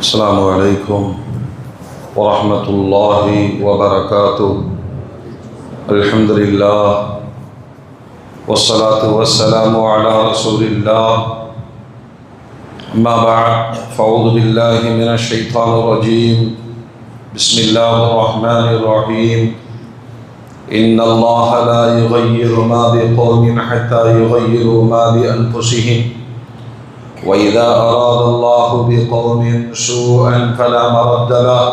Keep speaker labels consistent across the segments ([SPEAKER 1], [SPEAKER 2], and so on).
[SPEAKER 1] السلام عليكم ورحمة الله وبركاته. الحمد لله والصلاة والسلام على رسول الله. أما بعد فأعوذ بالله من الشيطان الرجيم. بسم الله الرحمن الرحيم. إن الله لا يغير ما بقوم حتى يغيروا ما بأنفسهم وإذا أراد الله بقوم سوءا فلا مرد له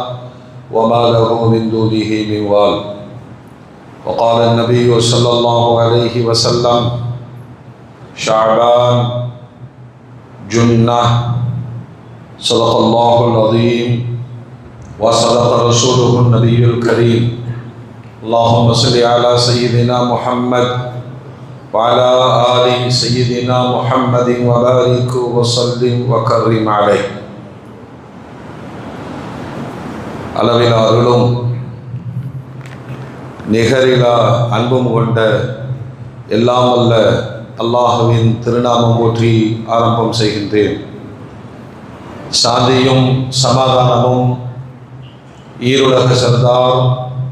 [SPEAKER 1] وما له من دونه من وال. وقال النبي صلى الله عليه وسلم: شعبان جنة. صدق الله العظيم وصدق رسوله النبي الكريم. اللهم صل على سيدنا محمد وعلى آل سيدنا محمد وبارك وسلم وكرم عليه. அளவிலா அருளும் நிகரிலா அன்பும் கொண்ட எல்லாம் வல்ல அல்லாஹுவின் திருநாமம் போற்றி ஆரம்பம் செய்கின்றேன். சாந்தியும் சமாதானமும் ஈருலக சர்தார்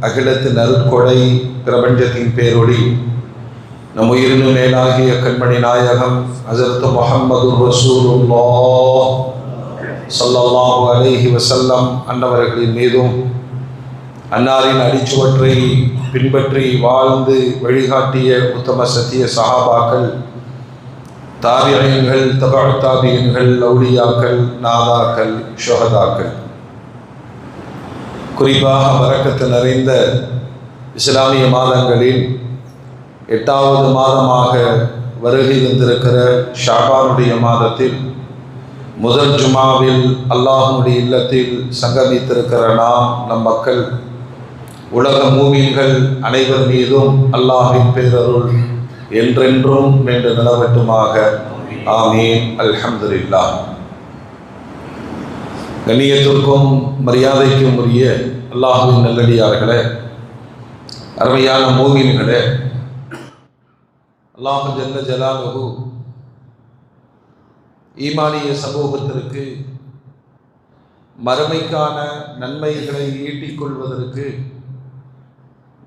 [SPEAKER 1] அகிலத்தின் அருட்கொடை பிரபஞ்சத்தின் பேரொளி நம் உயிரினும் மேலாகிய கண்மணி நாயகம் ஹஸரத் முஹம்மது ரசூலுல்லாஹ் ஸல்லல்லாஹு அலைஹி வஸல்லம் அன்னவர்களின் மீதும் அன்னாரின் அடிச்சுவற்றை பின்பற்றி வாழ்ந்து வழிகாட்டிய உத்தம சத்திய சஹாபாக்கள், தாபிஈன்கள், தபஅ தாபிஈன்கள், அவுலியாக்கள், நாதாக்கள், ஷுஹதாக்கள், குறிப்பாக பரக்கத்து நிறைந்த இஸ்லாமிய மாதங்களில் 8வது மாதமாக வருகை வந்திருக்கிற ஷாபானுடைய மாதத்தில் முதல் ஜுமாவில் அல்லாஹ்வுடைய இல்லத்தில் சங்கமித்திருக்கிற நம் மக்கள், உலக மூமின்கள் அனைவர் மீதும் அல்லாஹ்வின் பேரருள் என்றென்றும் நின்று நிலவட்டுமாக. ஆமீன். அல்ஹம்துலில்லாஹ். கண்ணியத்திற்கும் மரியாதைக்கும் உரிய அல்லாஹ்வின் நல்லடியார்களே, அருமையான மூமின்களே, அல்லாஹ் ஜல்ல ஜலாலுஹு ஈமானிய சமூகத்திற்கு மறுமைக்கான நன்மைகளை ஈட்டிக் கொள்வதற்கு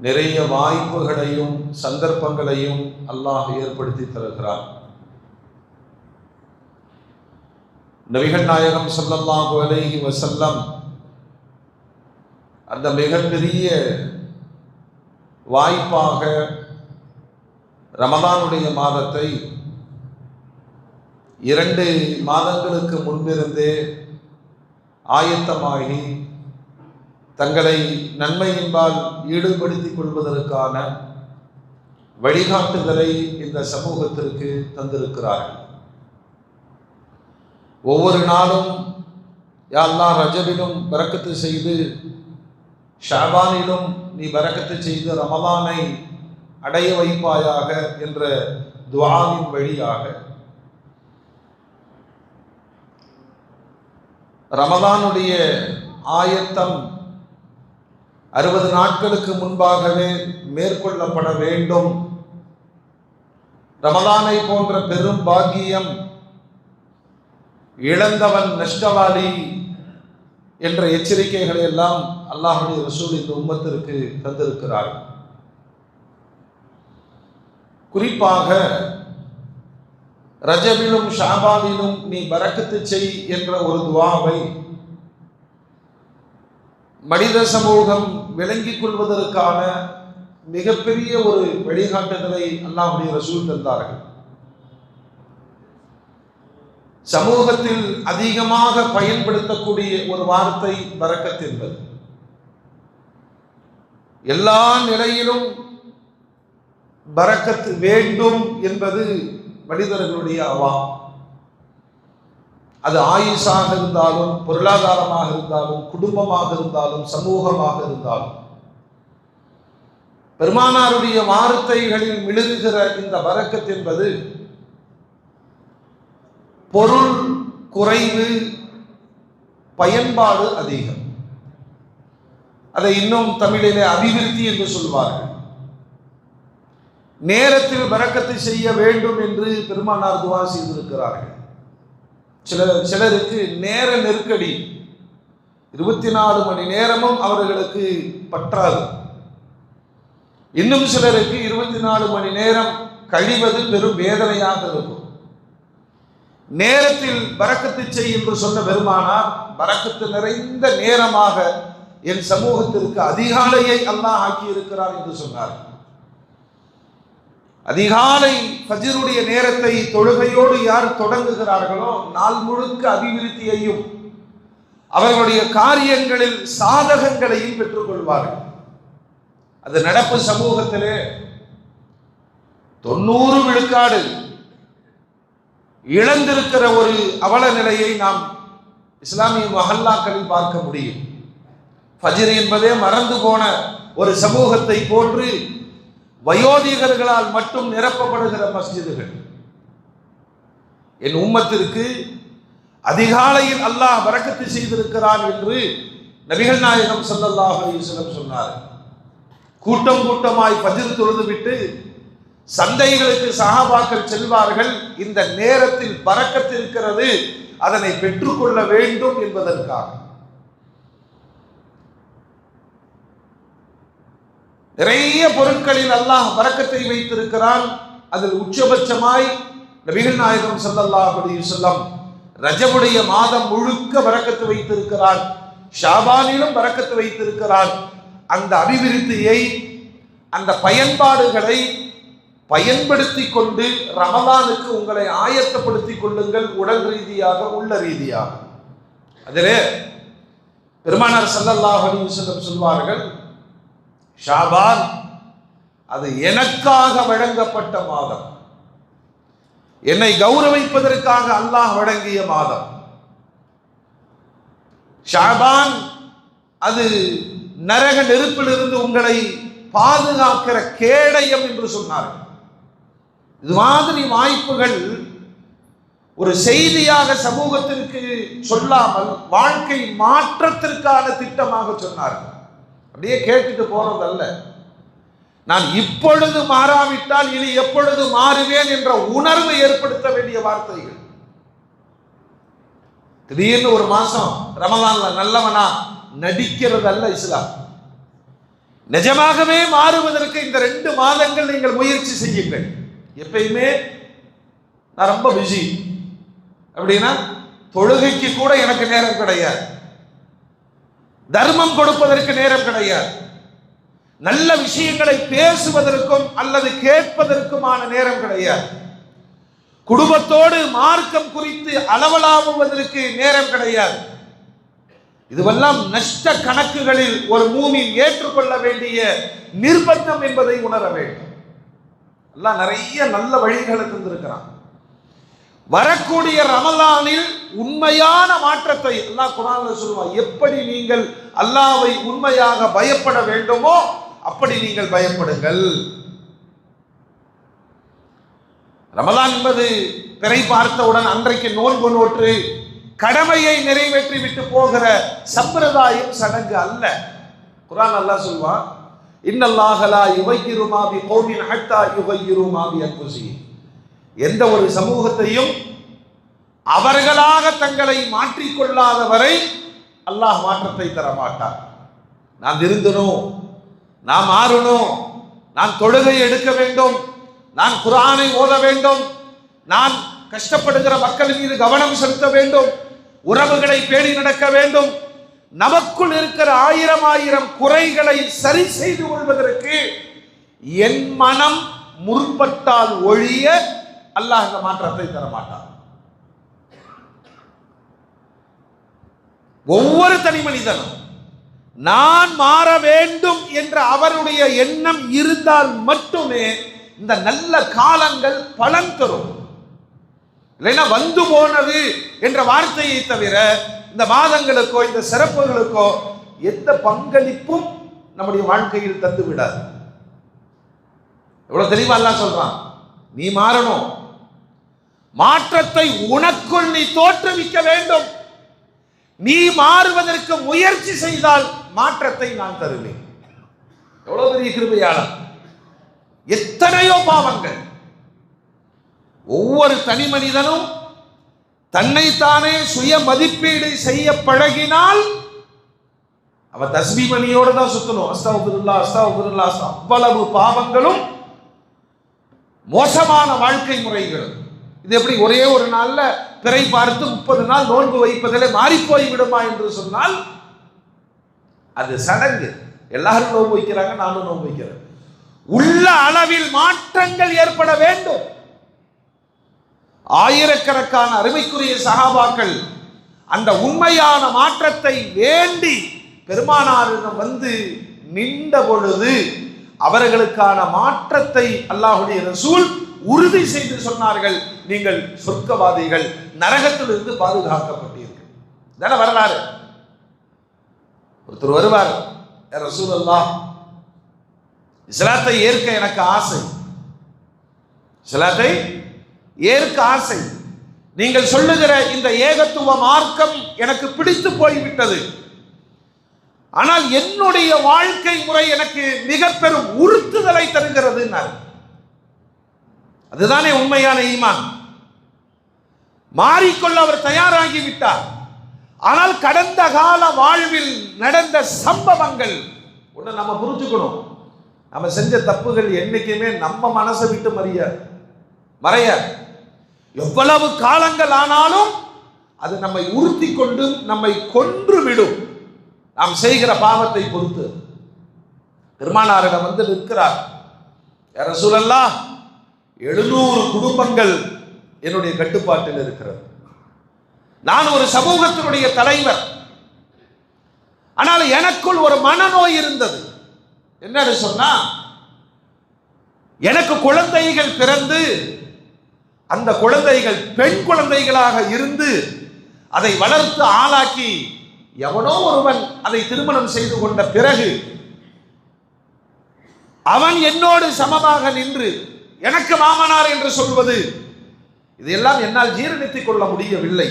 [SPEAKER 1] நிறைய வாய்ப்புகளையும் சந்தர்ப்பங்களையும் அல்லாஹ் ஏற்படுத்தி தருகிறார். நபிகள் நாயகம் ஸல்லல்லாஹு அலைஹி வஸல்லம் அந்த மிகப்பெரிய வாய்ப்பாக ரமலானுடைய மாதத்தை 2 மாதங்களுக்கு முன்பிருந்தே ஆயத்தமாகி தங்களை நன்மையின்பால் ஈடுபடுத்திக் கொள்வதற்கான வழிகாட்டுதலை இந்த சமூகத்திற்கு தந்திருக்கிறார்கள். ஒவ்வொரு நாளும் யா அல்லாஹ் ரஜபிலும் பரக்கத்து செய்து, ஷாபானிலும் நீ பரக்கத்து செய்து ரமலானை அடைய வைப்பாயாக என்ற துஆவின் வழியாக ரமலானுடைய ஆயத்தம் 60 நாட்களுக்கு முன்பாகவே மேற்கொள்ளப்பட வேண்டும். ரமலானை போன்ற பெரும் பாக்கியம் இழந்தவன் நஷ்டவாளி என்ற எச்சரிக்கைகளை எல்லாம் அல்லாஹ்வுடைய ரசூல் இந்த உம்மத்திற்கு தந்திருக்கிறார். குறிப்பாக ரஜபிலும் ஷாபானிலும் நீ பரக்கத்து செய் என்ற ஒரு துஆவை மனித சமூகம் விளங்கிக் கொள்வதற்கான மிகப்பெரிய ஒரு வழிகாட்டுதலை அல்லாஹ்வுடைய ரசூல் தந்தார்கள். சமூகத்தில் அதிகமாக பயன்படுத்தக்கூடிய ஒரு வார்த்தை பரக்கத் என்பது. எல்லா நிலையிலும் பரக்கத் வேண்டும் என்பது மனிதர்களுடைய அவா. அது ஆயுஷாக இருந்தாலும், பொருளாதாரமாக இருந்தாலும், குடும்பமாக இருந்தாலும், சமூகமாக இருந்தாலும், பெருமானாருடைய வார்த்தைகளில் மிளிர்கிற இந்த பரக்கத் என்பது பொருள் குறைவு, பயன்பாடு அதிகம். அதை இன்னும் தமிழிலே அபிவிருத்தி என்று சொல்வார்கள். நேரத்தில் பரக்கத்தை செய்ய வேண்டும் என்று பெருமானார் துஆ செய்திருக்கிறார்கள். சிலருக்கு நேர நெருக்கடி, 24 மணி நேரமும் அவர்களுக்கு பற்றாது. இன்னும் சிலருக்கு 24 மணி நேரம் கழிவது பெரும் வேதனையாக இருக்கும். நேரத்தில் பரக்கத்து செய் என்று சொன்ன பெருமானார், பரக்கத்து நிறைந்த நேரமாக என் சமூகத்திற்கு அதிகாலையை அல்லாஹ் ஆக்கி இருக்கிறார் என்று சொன்னார். அதிகாலை ஃபஜ்ருடைய நேரத்தை தொழுகையோடு யார் தொடங்குகிறார்களோ நாள் முழுக்க அபிவிருத்தியையும் அவர்களுடைய காரியங்களில் சாதகங்களையும் பெற்றுக்கொள்வார்கள். அது நடப்பு சமூகத்திலே 90 விழுக்காடு இழந்திருக்கிற ஒரு அவல நிலையை நாம் இஸ்லாமிய மஹல்லாக்களில் பார்க்க முடியும். ஃபஜ்ர் என்பதே மறந்து போன ஒரு சமூகத்தை போன்று வயோதிகர்களால் மட்டும் நிரப்பப்படுகிற மஸ்ஜிதுகள். என் உம்மத்திற்கு அதிகாலையில் அல்லாஹ் பரக்கத்து செய்திருக்கிறான் என்று நபிகள் நாயகம் ஸல்லல்லாஹு அலைஹி வஸல்லம் சொன்னார். கூட்டம் கூட்டமாய் ஃபஜ்ர் தொழுதுவிட்டு சந்தைகளுக்கு சஹாபாக்கள் செல்வார்கள். இந்த நேரத்தில் பரக்கத்து இருக்கிறது, அதனை பெற்றுக்கொள்ள வேண்டும் என்பதற்காக. நிறைய பொருட்களில் அல்லாஹ் பரக்கத்தை வைத்திருக்கிறான். அதில் உச்சபட்சமாய் நபிகள் நாயகம் ஸல்லல்லாஹு அலைஹி வஸல்லம் ரஜபுடைய மாதம் முழுக்க பரக்கத்து வைத்திருக்கிறான். ஷாபானிலும் பரக்கத்து வைத்திருக்கிறான். அந்த அபிவிருத்தியை, அந்த பயன்பாடுகளை பயன்படுத்தி கொண்டு ரமலானுக்கு உங்களை ஆயத்தப்படுத்திக் கொள்ளுங்கள், உடல் ரீதியாக உள்ள ரீதியாக. அதிலே பெருமானார் ஸல்லல்லாஹு அலைஹி வஸல்லம் சொல்வார்கள், ஷாபான் அது எனக்காக வழங்கப்பட்ட மாதம், என்னை கௌரவிப்பதற்காக அல்லாஹ் வழங்கிய மாதம். ஷாபான் அது நரக நெருப்பிலிருந்து உங்களை பாதுகாக்கிற கேடயம் என்று சொன்னார்கள். இது மாதிரி வாய்ப்புகள் ஒரு செய்தியாக சமூகத்திற்கு சொல்லாமல் வாழ்க்கை மாற்றத்திற்கான திட்டமாக சொன்னார்கள். அப்படியே கேட்டுட்டு போறதல்ல, நான் இப்பொழுது மாறாவிட்டால் இனி எப்பொழுது மாறுவேன் என்ற உணர்வை ஏற்படுத்த வேண்டிய வார்த்தைகள். திடீர்னு ஒரு மாசம் ரமலான்ல நல்லவனா நடிக்கிறது அல்ல இஸ்லாம். நிஜமாகவே மாறுவதற்கு இந்த 2 மாதங்கள் நீங்கள் முயற்சி செய்யுங்கள். எப்பயுமே நான் ரொம்ப பிஸி அப்படின்னா தொழுகைக்கு கூட எனக்கு நேரம் கிடையாது, தர்மம் கொடுப்பதற்கு நேரம் கிடையாது, நல்ல விஷயங்களை பேசுவதற்கும் அல்லது கேட்பதற்குமான நேரம் கிடையாது, குடும்பத்தோடு மார்க்கம் குறித்து அளவலாவுவதற்கு நேரம் கிடையாது. இதுவெல்லாம் நஷ்ட கணக்குகளில் ஒரு மூமின் ஏற்றுக்கொள்ள வேண்டிய நிர்பந்தம் என்பதை உணர வேண்டும். எல்லாம் நிறைய நல்ல வழிகளை தந்திருக்கிறான். வரக்கூடிய ரமலானில் உண்மையான மாற்றத்தை அல்லாஹ் குர்ஆன்ல சொல்வான். எப்படி நீங்கள் அல்லாஹ்வை உண்மையாக பயப்பட வேண்டுமோ அப்படி நீங்கள் பயப்படுங்கள். ரமலான் என்பது பிறை பார்த்தவுடன் அன்றைக்கு நோன்பு நோற்று கடமையை நிறைவேற்றி விட்டு போகிற சம்பிரதாயம் சடங்கு அல்ல. குர்ஆன் அல்லாஹ் சொல்வான், இன்னல்லாஹ லா யுகையிரு மா பி கௌமின் ஹத்தா யுகையிரு மா பி அன்ஃபுஸிஹிம். எந்த ஒரு சமூகத்தையும் அவர்களாக தங்களை மாற்றிக்கொள்ளாத வரை அல்லாஹ் மாற்றத்தை தர மாட்டார். நான் திருந்தணும், நான் மாறணும், நான் தொழுகை எடுக்க வேண்டும், நான் குர்ஆனை ஓத வேண்டும், நான் கஷ்டப்படுகிற மக்கள் மீது கவனம் செலுத்த வேண்டும், உறவுகளை பேணி நடக்க வேண்டும், நமக்குள் இருக்கிற 1000 குறைகளை சரி செய்து கொள்வதற்கு என் மனம் முற்பட்டால் ஒழிய அல்லாஹ் இந்த மாற்றத்தை தர மாட்டார். ஒவ்வொரு தனி மனிதனும் நான் மாற வேண்டும் என்ற அவருடைய எண்ணம் இருந்தால் மட்டுமே இந்த நல்ல காலங்கள் பலன் தரும். இல்லைன்னா வந்து போனது என்ற வார்த்தையை தவிர இந்த மாதங்களுக்கோ இந்த சிறப்புகளுக்கோ எந்த பங்களிப்பும் நம்முடைய வாழ்க்கையில் தந்து விடாது. எவ்வளவு தெளிவா அல்லாஹ் சொல்றான், நீ மாறணும், மாற்றத்தை உனக்குள் நீ தோற்றுவிக்க வேண்டும், நீ மாறுவதற்கு முயற்சி செய்தால் மாற்றத்தை நான் தருவேன். எவ்வளவு பெரிய கிருபையாளர். எத்தனையோ பாவங்கள். ஒவ்வொரு தனி மனிதனும் தன்னைத்தானே சுய மதிப்பீடு செய்ய பழகினால் அவன் தஸ்பீஹ் மணியோட தான் சுத்தணும். அஸ்தக்ஃபிருல்லாஹ் அஸ்தக்ஃபிருல்லாஹ். அவ்வளவு பாவங்களும் மோசமான வாழ்க்கை முறைகள். இது எப்படி ஒரே ஒரு நாள்ல பிறை பார்த்து 30 நாள் நோன்பு வைப்பதிலே மாறி போய் விடுமா என்று சொன்னால் அது சடங்கு. எல்லாரும் நோன்பு வைக்கிறாங்க, நானும் நோன்பு வைக்கிறேன். உள்ள அளவில் மாற்றங்கள் ஏற்பட வேண்டும். ஆயிரக்கணக்கான அருமைக்குரிய சஹாபாக்கள் அந்த உண்மையான மாற்றத்தை வேண்டி பெருமானாரிடம் வந்து நின்ற பொழுது அவர்களுக்கான மாற்றத்தை அல்லாஹ்வுடைய ரசூல் உறுதி செய்து சொன்னார்கள், நீங்கள் சொர்க்கவாதிகள், நரகத்திலிருந்து பாதுகாக்கப்பட்டீர்கள். இதான வரலாறு. ஒருத்தர் வருவார், ரசூலுல்லாஹ் இஸ்லாத்தை ஏற்க எனக்கு ஆசை, இஸ்லாத்தை ஏற்க ஆசை, நீங்கள் சொல்லுகிற இந்த ஏகத்துவ மார்க்கம் எனக்கு பிடித்து போய்விட்டது, ஆனால் என்னுடைய வாழ்க்கை முறை எனக்கு மிக பெரும் உறுத்துதலை தருகிறது. அதுதானே உண்மையான ஈமான். மாறிக்கொள்ள அவர் தயாராகிவிட்டார். ஆனால் கடந்த கால வாழ்வில் நடந்த சம்பவங்கள் ஒன்று நம்ம புரிஞ்சுக்கணும். நம்ம செஞ்ச தப்புகள் என்னைக்குமே நம்ம மனசை விட்டு மறைய எவ்வளவு காலங்கள் ஆனாலும் அது நம்மை உறுத்தி கொண்டு நம்மை கொன்று விடும். நாம் செய்கிற பாவத்தை பொறுத்து. பெருமானாரிடம் வந்து நிற்கிறார், யா ரசூலல்லாஹ் 700 குடும்பங்கள் என்னுடைய கட்டுப்பாட்டில் இருக்கிறது. நான் ஒரு சமூகத்தினுடைய தலைவர். ஆனால் எனக்குள் ஒரு மனநோய் இருந்தது. என்னன்னு சொன்னா, எனக்கு குழந்தைகள் பிறந்து அந்த குழந்தைகள் பெண் குழந்தைகளாக இருந்து அதை வளர்த்து ஆளாக்கி எவனோ ஒருவன் அதை திருமணம் செய்து கொண்ட பிறகு அவன் என்னோடு சமமாக நின்று எனக்கு மாமனார் என்று சொல்வது, இதையெல்லாம் என்னால் ஜீரணித்துக் கொள்ள முடியவில்லை.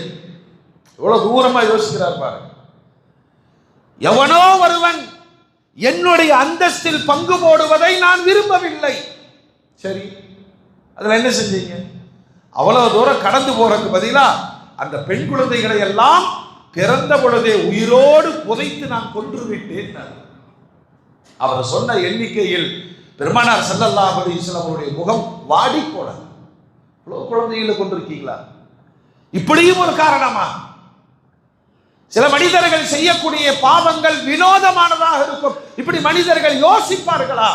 [SPEAKER 1] எவ்வளவு தூரமா யோசிக்கிறார் பாருங்க. எவனோ ஒருவன் என்னுடைய அந்தஸ்தில் பங்கு போடுவதை நான் விரும்பவில்லை. சரி, அதுல என்ன செஞ்சீங்க? அவ்வளவு தூரம் கடந்து போறதுக்கு பதிலா அந்த பெண் குழந்தைகளை எல்லாம் பிறந்த பொழுதே உயிரோடு புதைத்து நான் கொன்று விட்டேன். அவர் சொன்ன எண்ணிக்கையில் பெருமானார் ஸல்லல்லாஹு அலைஹி வஸல்லம் அவருடைய முகம் வாடி போனது. இவ்வளவு குழந்தைகளை கொண்டிருக்கீங்களா? இப்படியும் ஒரு காரணமா? சில மனிதர்கள் செய்யக்கூடிய பாவங்கள் வினோதமானதாக இருக்கும். இப்படி மனிதர்கள் யோசிப்பார்களா?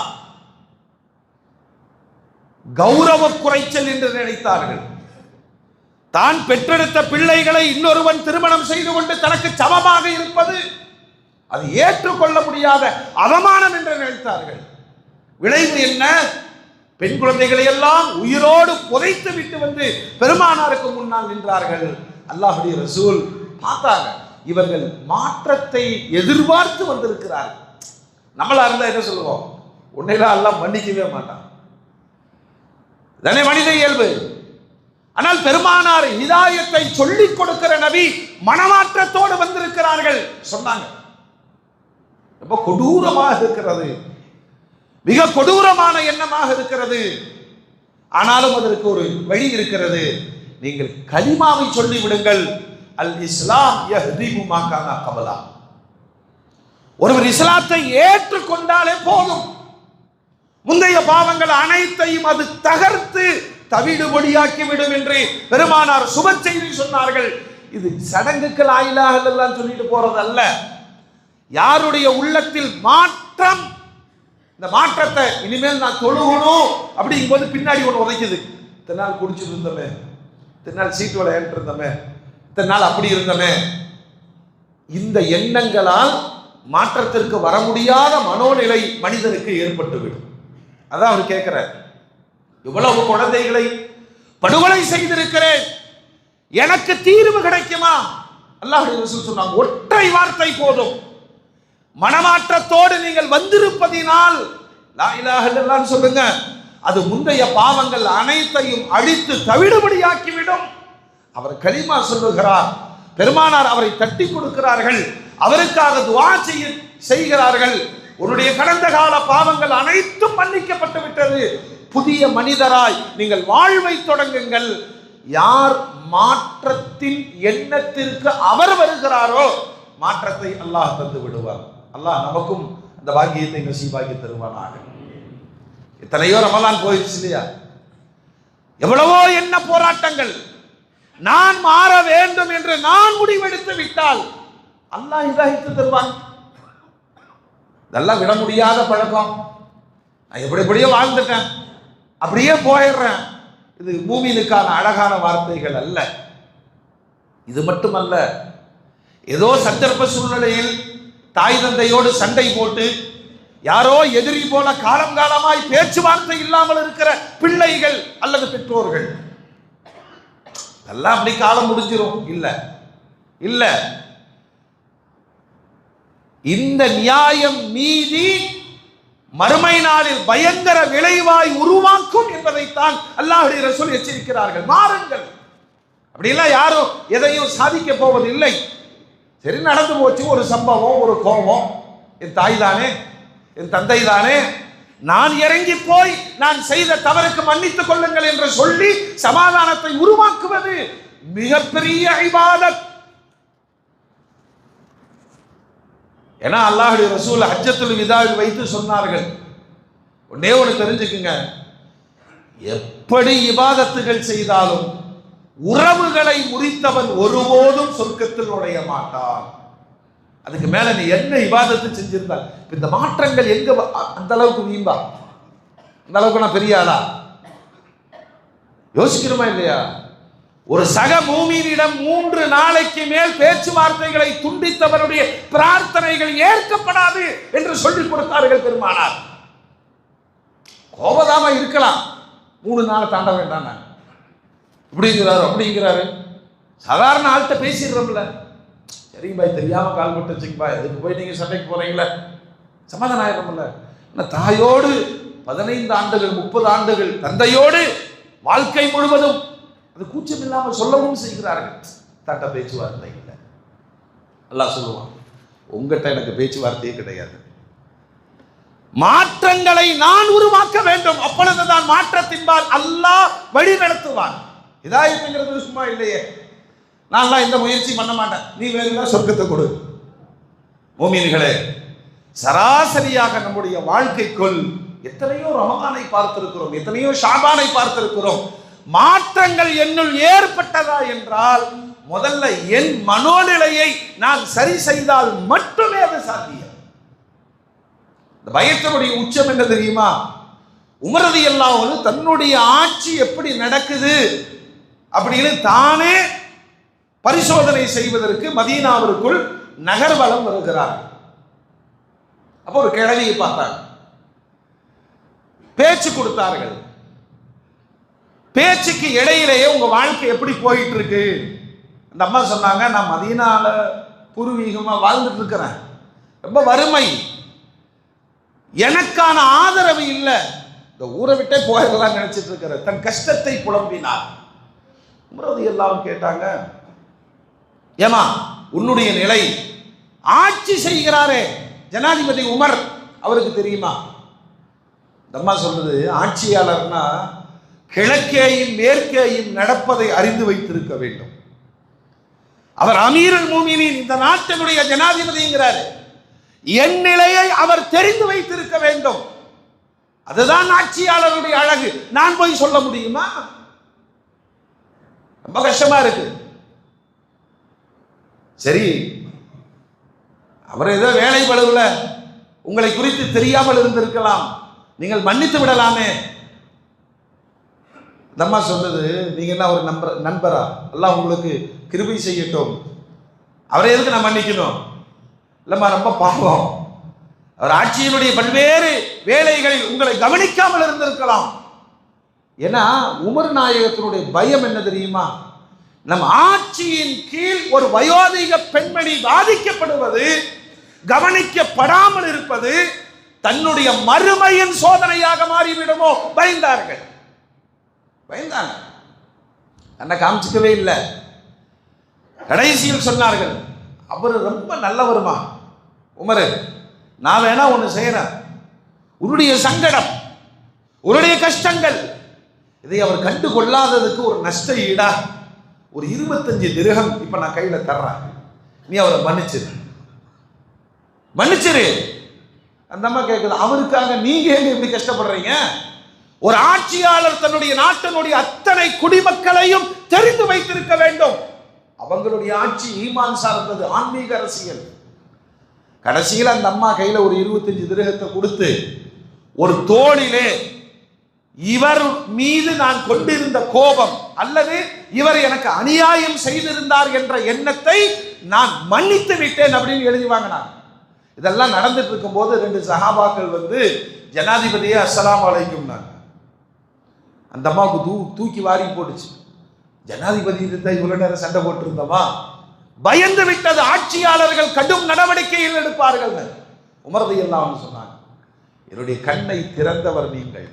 [SPEAKER 1] கௌரவ குறைச்சல் என்று நினைத்தார்கள். தான் பெற்றெடுத்த பிள்ளைகளை இன்னொருவன் திருமணம் செய்து கொண்டு தனக்கு சமமாக இருப்பது அது ஏற்றுக்கொள்ள முடியாத அவமானம் என்று நினைத்தார்கள். விளைவு என்ன? பெண் குழந்தைகளை எல்லாம் உயிரோடு புதைத்து விட்டு வந்து பெருமானாருக்கு முன்னால் நின்றார்கள். அல்லாஹ்வுடைய ரசூல் பார்த்தாங்க, இவர்கள் மாற்றத்தை எதிர்பார்த்து வந்திருக்கிறார்கள். நம்மளா இருந்தா என்ன சொல்லுவோம்? உன்னையெல்லாம் எல்லாம் மன்னிக்கவே மாட்டான், தானே மனித இயல்பு. ஆனால் பெருமானார் ஹிதாயத்தை சொல்லிக் கொடுக்கிற நபி மனமாற்றத்தோடு வந்திருக்கிறார்கள். சொன்னாங்க, ரொம்ப கொடூரமாக இருக்கிறது, மிக கொடூரமான எண்ணமாக இருக்கிறது, ஆனாலும் அதற்கு ஒரு வழி இருக்கிறது. நீங்கள் கலிமாவை சொல்லி விடுங்கள். அல் இஸ்லாம் யஹ்திமு மா கான கபலா. ஒருவர் இஸ்லாத்தை ஏற்றுக்கொண்டாலே போதும், முந்தைய பாவங்கள் அனைத்தையும் அது தகர்த்து தவிடுபொடியாக்கி விடும் என்று பெருமானார் சுப செய்தி சொன்னார்கள். இது சடங்குக்கு லா இலாஹ இல்லல்லாஹ் சொல்லிட்டு போறது அல்ல. யாருடைய உள்ளத்தில் மாற்றம், இந்த மாற்றத்தை இனிமேல் நான் தொழுகணும் அப்படிங்கும்போது பின்னாடி ஒன்று உதைக்குது. இத்தனை நாள் குடிச்சிட்டு இருந்தோமே, இத்தனை நாள் சீட்டு விளையாண்டு இருந்தோமே, இத்தனை நாள் அப்படி இருந்தோமே, இந்த எண்ணங்களால் மாற்றத்திற்கு வர முடியாத மனோநிலை மனிதனுக்கு ஏற்பட்டுவிடும். அதான் அவர் கேட்கிறார், இவ்வளவு குழந்தைகளை படுகொலை செய்திருக்கிறேன், எனக்கு தீர்வு கிடைக்குமா? அல்லாஹ்வுடைய ரசூல் சொன்னாங்க, ஒற்றை வார்த்தை போதும். மனமாற்றத்தோடு நீங்கள் வந்திருப்பதினால் லா இலாஹ இல்லல்லாஹ் சொல்லுங்க, அது முந்தைய பாவங்கள் அனைத்தையும் அழித்து தவிடுபடியாக்கிவிடும். அவர் கலிமா சொல்லுகிறார். பெருமானார் அவரை தட்டி கொடுக்கிறார்கள், அவருக்காக துஆ செய்கிறார்கள். உன்னுடைய கடந்த கால பாவங்கள் அனைத்தும் மன்னிக்கப்பட்டு விட்டது, புதிய மனிதராய் நீங்கள் வாழ்வை தொடங்குங்கள். யார் மாற்றத்தின் எண்ணத்திற்கு அவர் வருகிறாரோ மாற்றத்தை அல்லாஹ் தந்து விடுவார். அல்லாஹ் நமக்கும் அந்த பாக்கியத்தை நசீபாக்கி தருவானாக. எத்தனையோ ரமலான் போயிடுச்சு இல்லையா? எவ்வளவோ என்ன போராட்டங்கள். நான் மாற வேண்டும் என்று நான் முடிவெடுத்து விட்டால் அல்லாஹ் ஹிதாயத்து தருவான். இதெல்லாம் விட முடியாத பழக்கம். நான் எப்படியோ வாழ்ந்துட்டேன், அப்படியே போயிடுறேன். இது பூமியிலுக்கான அழகான வார்த்தைகள் அல்ல. இது மட்டுமல்ல, ஏதோ சந்தர்ப்ப சூழ்நிலையில் தாய் தந்தையோடு சண்டை போட்டு யாரோ எதிரி போல காலங்காலமாய் பேச்சுவார்த்தை இல்லாமல் இருக்கிற பிள்ளைகள் அல்லது பெற்றோர்கள், எல்லாம் அப்படி காலம் முடிஞ்சிரும். இல்ல இல்ல, இந்த நியாயம் நீதி மறுமை நாளில் பயங்கர விளைவாய் உருவாக்கும் என்பதைத்தான் அல்லாஹ்வுடைய ரசூல் எச்சரிக்கிறார்கள். மாறுங்கள். அப்படிலாம் யாரும் எதையும் சாதிக்க போவதில்லை. சரி, நடந்து போச்சு ஒரு சம்பவம், ஒரு கோபம், என் தாய் தானே, என் தந்தை தானே, நான் இறங்கி போய் நான் செய்த தவறுக்கு மன்னித்துக் கொள்ளுங்கள் என்று சொல்லி சமாதானத்தை உருவாக்குவது மிகப்பெரிய இபாதத். ஏன்னா அல்லாஹ்வுடைய ரசூல் ஹஜ்ஜத்துல் விதாவில் வைத்து சொன்னார்கள், ஒன்னே ஒன்று தெரிஞ்சுக்குங்க, எப்படி இபாதத்துகள் செய்தாலும் உறவுகளை முறித்தவன் ஒருபோதும் சொர்க்கத்தில் நுழைய மாட்டான். அதுக்கு மேல நீ என்ன இபாதத்து செஞ்சிருந்தால் இந்த மாற்றங்கள் எங்க அந்த அளவுக்கு வீம்பா, அந்த அளவுக்கு நான் பெரிய ஆளா? யோசிக்கிறோமா இல்லையா? ஒரு சக மூமியினிடம் 3 நாளைக்கு மேல் பேச்சுவார்த்தைகளை துண்டித்தவருடைய பிரார்த்தனைகள் ஏற்கப்படாது என்று சொல்லிக் கொடுத்தார்கள் பெருமானார். கோபதாம இருக்கலாம், 3 நாள் தாண்ட வேண்டாம். இப்படிங்கிறாரு அப்படிங்கிறாரு, சாதாரண ஆள்கிட்ட பேசிடுறோம்ல, சரிங்க பாய் தெரியாம கால் போட்டு வச்சுங்க பாய், அதுக்கு போய் நீங்க சண்டைக்கு போறீங்களே, சமாதானம் ஆயிடும்ல. தாயோடு 15 ஆண்டுகள் 30 ஆண்டுகள், தந்தையோடு வாழ்க்கை முழுவதும் அது கூச்சம் இல்லாமல் சொல்லவும் செய்கிறார்கள். தட்ட பேச்சுவார்த்தை இல்லை. அல்லாஹ் சொல்லுவான், உங்ககிட்ட எனக்கு பேச்சுவார்த்தையே கிடையாது. மாற்றங்களை நான் உருவாக்க வேண்டும், அப்பொழுதுதான் மாற்றத்தின்பால் அல்லாஹ் வழி நடத்துவான். ஹிதாயத்துங்கிறது சும்மா இல்லையே, நான் இந்த முயற்சி பண்ண மாட்டேன், நீ வேணும்னா சொர்க்கத்தை கொடு. மோமின்களே, சராசரியாக நம்முடைய வாழ்க்கைக்குள் எத்தனையோ ரமலானை பார்த்திருக்கிறோம், எத்தனையோ ஷாபானை பார்த்திருக்கிறோம். மாற்றங்கள் என்னுள் ஏற்பட்டதா என்றால் முதல்ல என் மனோநிலையை நான் சரி செய்தால் மட்டுமே அது சாத்தியம். இந்த பயத்தினுடைய உச்சம் என்ன தெரியுமா? உமர் ரலியல்லாஹு அன்ஹு தன்னுடைய ஆட்சி எப்படி நடக்குது அப்படின்னு தானே பரிசோதனை செய்வதற்கு மதீனாவிற்குள் நகர்வலம் வருகிறார். அப்போ ஒரு கிழவியை பார்த்தாங்க, பேச்சு கொடுத்தார்கள். பேச்சுக்கு இடையிலேயே உங்க வாழ்க்கை எப்படி போயிட்டு இருக்கு? அந்த அம்மா சொன்னாங்க, நான் மதீனால பூர்வீகமா வாழ்ந்துட்டு இருக்கிறேன், ரொம்ப வறுமை, எனக்கான ஆதரவு இல்லை, இந்த ஊரை விட்டே போயிடலாம் நினைச்சிட்டு இருக்கிற தன் கஷ்டத்தை புலம்பினார். உமர் ரலியல்லாஹு அன்ஹு கேட்டாங்க, ஏமா உன்னுடைய நிலை? ஆட்சி செய்கிறாரே ஜனாதிபதி உமர், அவருக்கு தெரியுமா? இந்த அம்மா சொல்றது, ஆட்சியாளர்னா கிழக்கேயும் மேற்கேயும் நடப்பதை அறிந்து வைத்திருக்க வேண்டும். அவர் அமீருல் மூமினீன், இந்த நாட்டினுடைய ஜனாதிபதிங்கிறாரு, என் நிலையை அவர் தெரிந்து வைத்திருக்க வேண்டும். அதுதான் ஆட்சியாளருடைய அழகு. நான் போய் சொல்ல முடியுமா? ரொம்ப கஷ்டமா இருக்கு. சரி, அவர் ஏதோ வேலை பளுவுல உங்களை குறித்து தெரியாமல் இருந்திருக்கலாம், நீங்கள் மன்னித்து விடலாமே. அம்மா சொன்னது, நீங்க என்ன ஒரு நண்பரா? அல்லாஹ் உங்களுக்கு கிருபை செய்யட்டும், அவரை எதுக்கு நான் மன்னிக்கணும்? இல்லம்மா, ரொம்ப பாவம், அவர் ஆட்சியினுடைய பல்வேறு வேலைகளில் உங்களை கவனிக்காமல் இருந்திருக்கலாம். ஏன்னா உமர் நாயகத்தினுடைய பயம் என்ன தெரியுமா? நம் ஆட்சியின் கீழ் ஒரு வயோதிக பெண்மணி பாதிக்கப்படுவது, கவனிக்கப்படாமல் இருப்பது தன்னுடைய மறுமையின் சோதனையாக மாறிவிடுமோ பயந்தார்கள். பயந்தாங்க, என்ன காமிச்சிக்கவே இல்லை. கடைசியில் சொன்னார்கள், அவர் ரொம்ப நல்லவருமா உமரு, நான் வேணா ஒன்று செய்யறேன், உன்னுடைய சங்கடம், உன்னுடைய கஷ்டங்கள், இதை அவர் கண்டு கொள்ளாததுக்கு ஒரு நஷ்ட ஈடா ஒரு 25 திர்ஹம் இப்ப நான் கையில தர்றேன், நீ அவரை மன்னிச்சிரு. மன்னிச்சிரு. அந்த அம்மா கேட்குது, அவருக்காக நீங்க ஏங்க இப்படி கஷ்டப்படுறீங்க? ஒரு ஆட்சியாளர் தன்னுடைய நாட்டினுடைய அத்தனை குடிமக்களையும் தெரிந்து வைத்திருக்க வேண்டும். அவங்களுடைய ஆட்சி ஈமான் சார்ந்தது, ஆன்மீக அரசியல். கடைசியில் அந்த அம்மா கையில ஒரு 25 திரகத்தை கொடுத்து, ஒரு தோளிலே இவர் மீது நான் கொண்டிருந்த கோபம் அல்லது இவர் எனக்கு அநியாயம் செய்திருந்தார் என்ற எண்ணத்தை நான் மன்னித்து விட்டேன் அப்படின்னு எழுதி வாங்கினாங்க. இதெல்லாம் நடந்துட்டு இருக்கும் போது 2 சஹாபாக்கள் வந்து ஜனாதிபதியே அஸ்ஸலாமு அலைக்கும். அந்த அம்மாவுக்கு தூக்கி வாரி போட்டுச்சு. ஜனாதிபதி இருந்தா இவ்வளவு நேரம் சண்டை போட்டு இருந்தோமா? பயந்து விட்டது. ஆட்சியாளர்கள் கடும் நடவடிக்கைகள் எடுப்பார்கள். உமர் ரலியல்லாஹு அன்ஹு சொன்னாங்க, என்னுடைய கண்ணை திறந்தவர் நீங்கள்,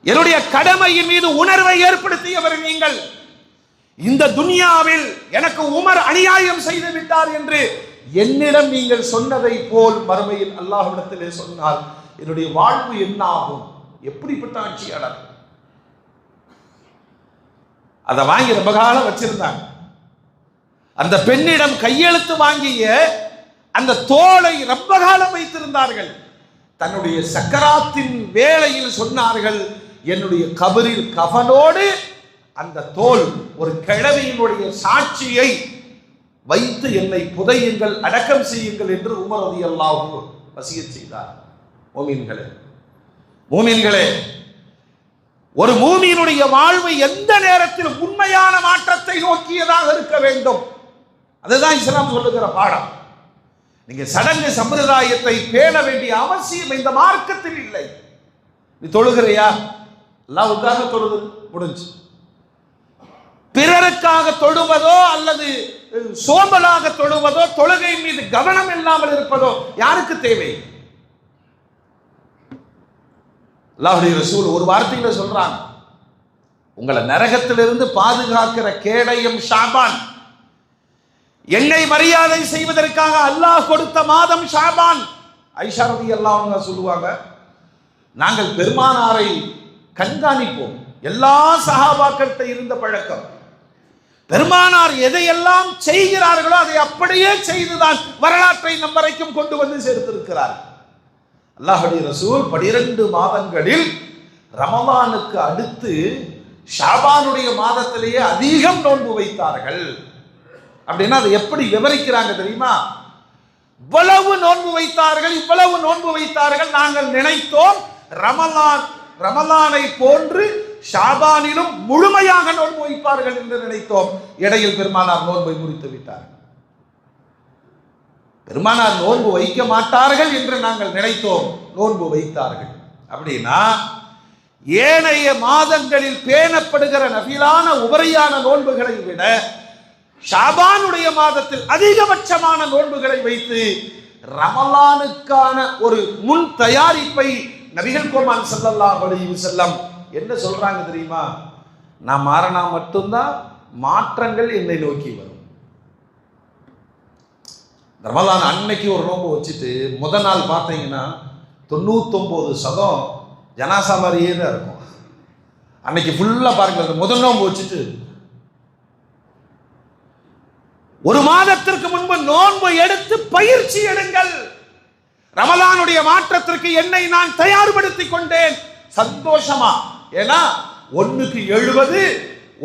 [SPEAKER 1] என்னுடைய கடமையின் மீது உணர்வை ஏற்படுத்தியவர் நீங்கள். இந்த துனியாவில் எனக்கு உமர் அநியாயம் செய்து விட்டார் என்று என்னிடம் நீங்கள் சொன்னதை போல் மறுமையில் அல்லாஹ்விடத்திலே சொன்னால் என்னுடைய வாழ்வு என்ன ஆகும்? எப்படிப்பட்ட ஆட்சியாளர்! அதை வாங்கி ரொம்ப காலம் வச்சிருந்தாங்க. அந்த பெண்ணிடம் கையெழுத்து வாங்கிய அந்த தோலை ரொம்ப காலம் வைத்திருந்தார்கள். தன்னுடைய சக்கராத்தின் வேளையில் சொன்னார்கள், என்னுடைய கபரில் கஃனோடு அந்த தோல் ஒரு கிழவியினுடைய சாட்சியை வைத்து என்னை புதையுங்கள், அடக்கம் செய்யுங்கள் என்று உமர் ரலியல்லாஹு அன்ஹு வசியத் செய்தார். மூமின்களே, ஒரு மூமியினுடைய வாழ்வு எந்த நேரத்தில் உண்மையான மாற்றத்தை நோக்கியதாக இருக்க வேண்டும். அதுதான் இஸ்லாம் சொல்லுகிற பாடம். நீங்க சடங்கு சம்பிரதாயத்தை பேண வேண்டிய அவசியம் இந்த மார்க்கத்தில் இல்லை. நீ தொழுகிறையா? அல்லாஹ்வுக்காக தொழுது முடிஞ்சு. பிறருக்காக தொழுவதோ அல்லது சோம்பலாக தொழுவதோ, தொழுகை மீது கவனம் இல்லாமல் இருப்பதோ யாருக்கு தேவை? அல்லாஹ்வுடைய ரசூல் ஒரு வார்த்தையில சொல்றாங்க, உங்களை நரகத்திலிருந்து பாதுகாக்கிற கேடயம் ஷாபான். என்னை மரியாதை செய்வதற்காக அல்லாஹ் கொடுத்த மாதம் ஷாபான். ஆயிஷா ரலியல்லாஹு அன்ஹா சொல்லுவாங்க, நாங்கள் பெருமானாரை கண்காணிப்போம். எல்லா சஹாபாக்கிட்ட இருந்த பழக்கம். பெருமானார் எதையெல்லாம் செய்கிறார்களோ அதை அப்படியே செய்துதான் வரலாற்றை நம் வரைக்கும் கொண்டு வந்து சேர்த்திருக்கிறார். அல்லாஹ்வுடைய ரசூல் 12 மாதங்களில் ரமலானுக்கு அடுத்து ஷாபானுடைய மாதத்திலேயே அதிகம் நோன்பு வைத்தார்கள். அப்படின்னா அதை எப்படி விவரிக்கிறாங்க தெரியுமா? இவ்வளவு நோன்பு வைத்தார்கள், நாங்கள் நினைத்தோம் ரமலானை போன்று ஷாபானிலும் முழுமையாக நோன்பு வைப்பார்கள் என்று நினைத்தோம். இடையில் பெருமானார் நோன்பை முறித்து விட்டார்கள். பெருமானார் நோன்பு வைக்க மாட்டார்கள் என்று நாங்கள் நினைத்தோம், நோன்பு வைத்தார்கள். அப்படின்னா ஏனைய மாதங்களில் பேணப்படுகிற நபிலான உபரியான நோன்புகளை விட ஷாபானுடைய மாதத்தில் அதிகபட்சமான நோன்புகளை வைத்து ரமலானுக்கான ஒரு முன் தயாரிப்பை நபிகள் கோமான் ஸல்லல்லாஹு அலைஹி வஸல்லம் என்ன சொல்றாங்க தெரியுமா? நான் மாறினா மட்டும்தான் மாற்றங்கள் என்னை நோக்கி வரும். ரமலான் அன்னைக்கு ஒரு நோன்பு வச்சுட்டு முதல் நாள் பார்த்தீங்கன்னா 99% ஜனாசா மாதிரியே தான் இருக்கும். அன்னைக்கு ஃபுல்லா பாருங்க, முதல் நோன்பு வச்சுட்டு ஒரு மாதத்திற்கு முன்பு நோன்பு எடுத்து பயிற்சி எடுங்கள். ரமலானுடைய மாற்றத்திற்கு என்னை நான் தயார்படுத்திக் கொண்டேன். சந்தோஷமா? ஏன்னா 1க்கு 70,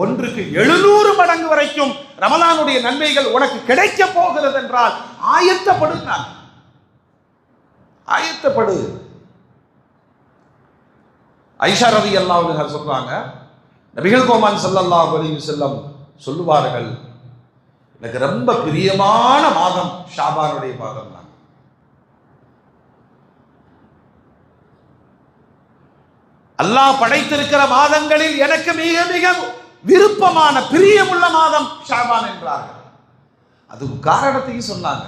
[SPEAKER 1] 1க்கு 700 மடங்கு வரைக்கும் ரமலானுடைய நன்மைகள் உனக்கு கிடைக்க போகிறது என்றால் ஆயத்தப்படு. ஆயிஷா ரலியல்லாஹு அன்ஹா சொல்றாங்க, நபிகள் கோமான் ஸல்லல்லாஹு அலைஹி வஸல்லம் சொல்லுவார்கள், எனக்கு ரொம்ப பிரியமான மாதம் ஷாபானுடைய மாதம் தான். அல்லாஹ் படைத்திருக்கிற மாதங்களில் எனக்கு மிக மிக விருப்பமான பிரியமுள்ள மாதம் ஷாபான் என்றார்கள். அதுக்கு காரணத்தையும் சொன்னாங்க.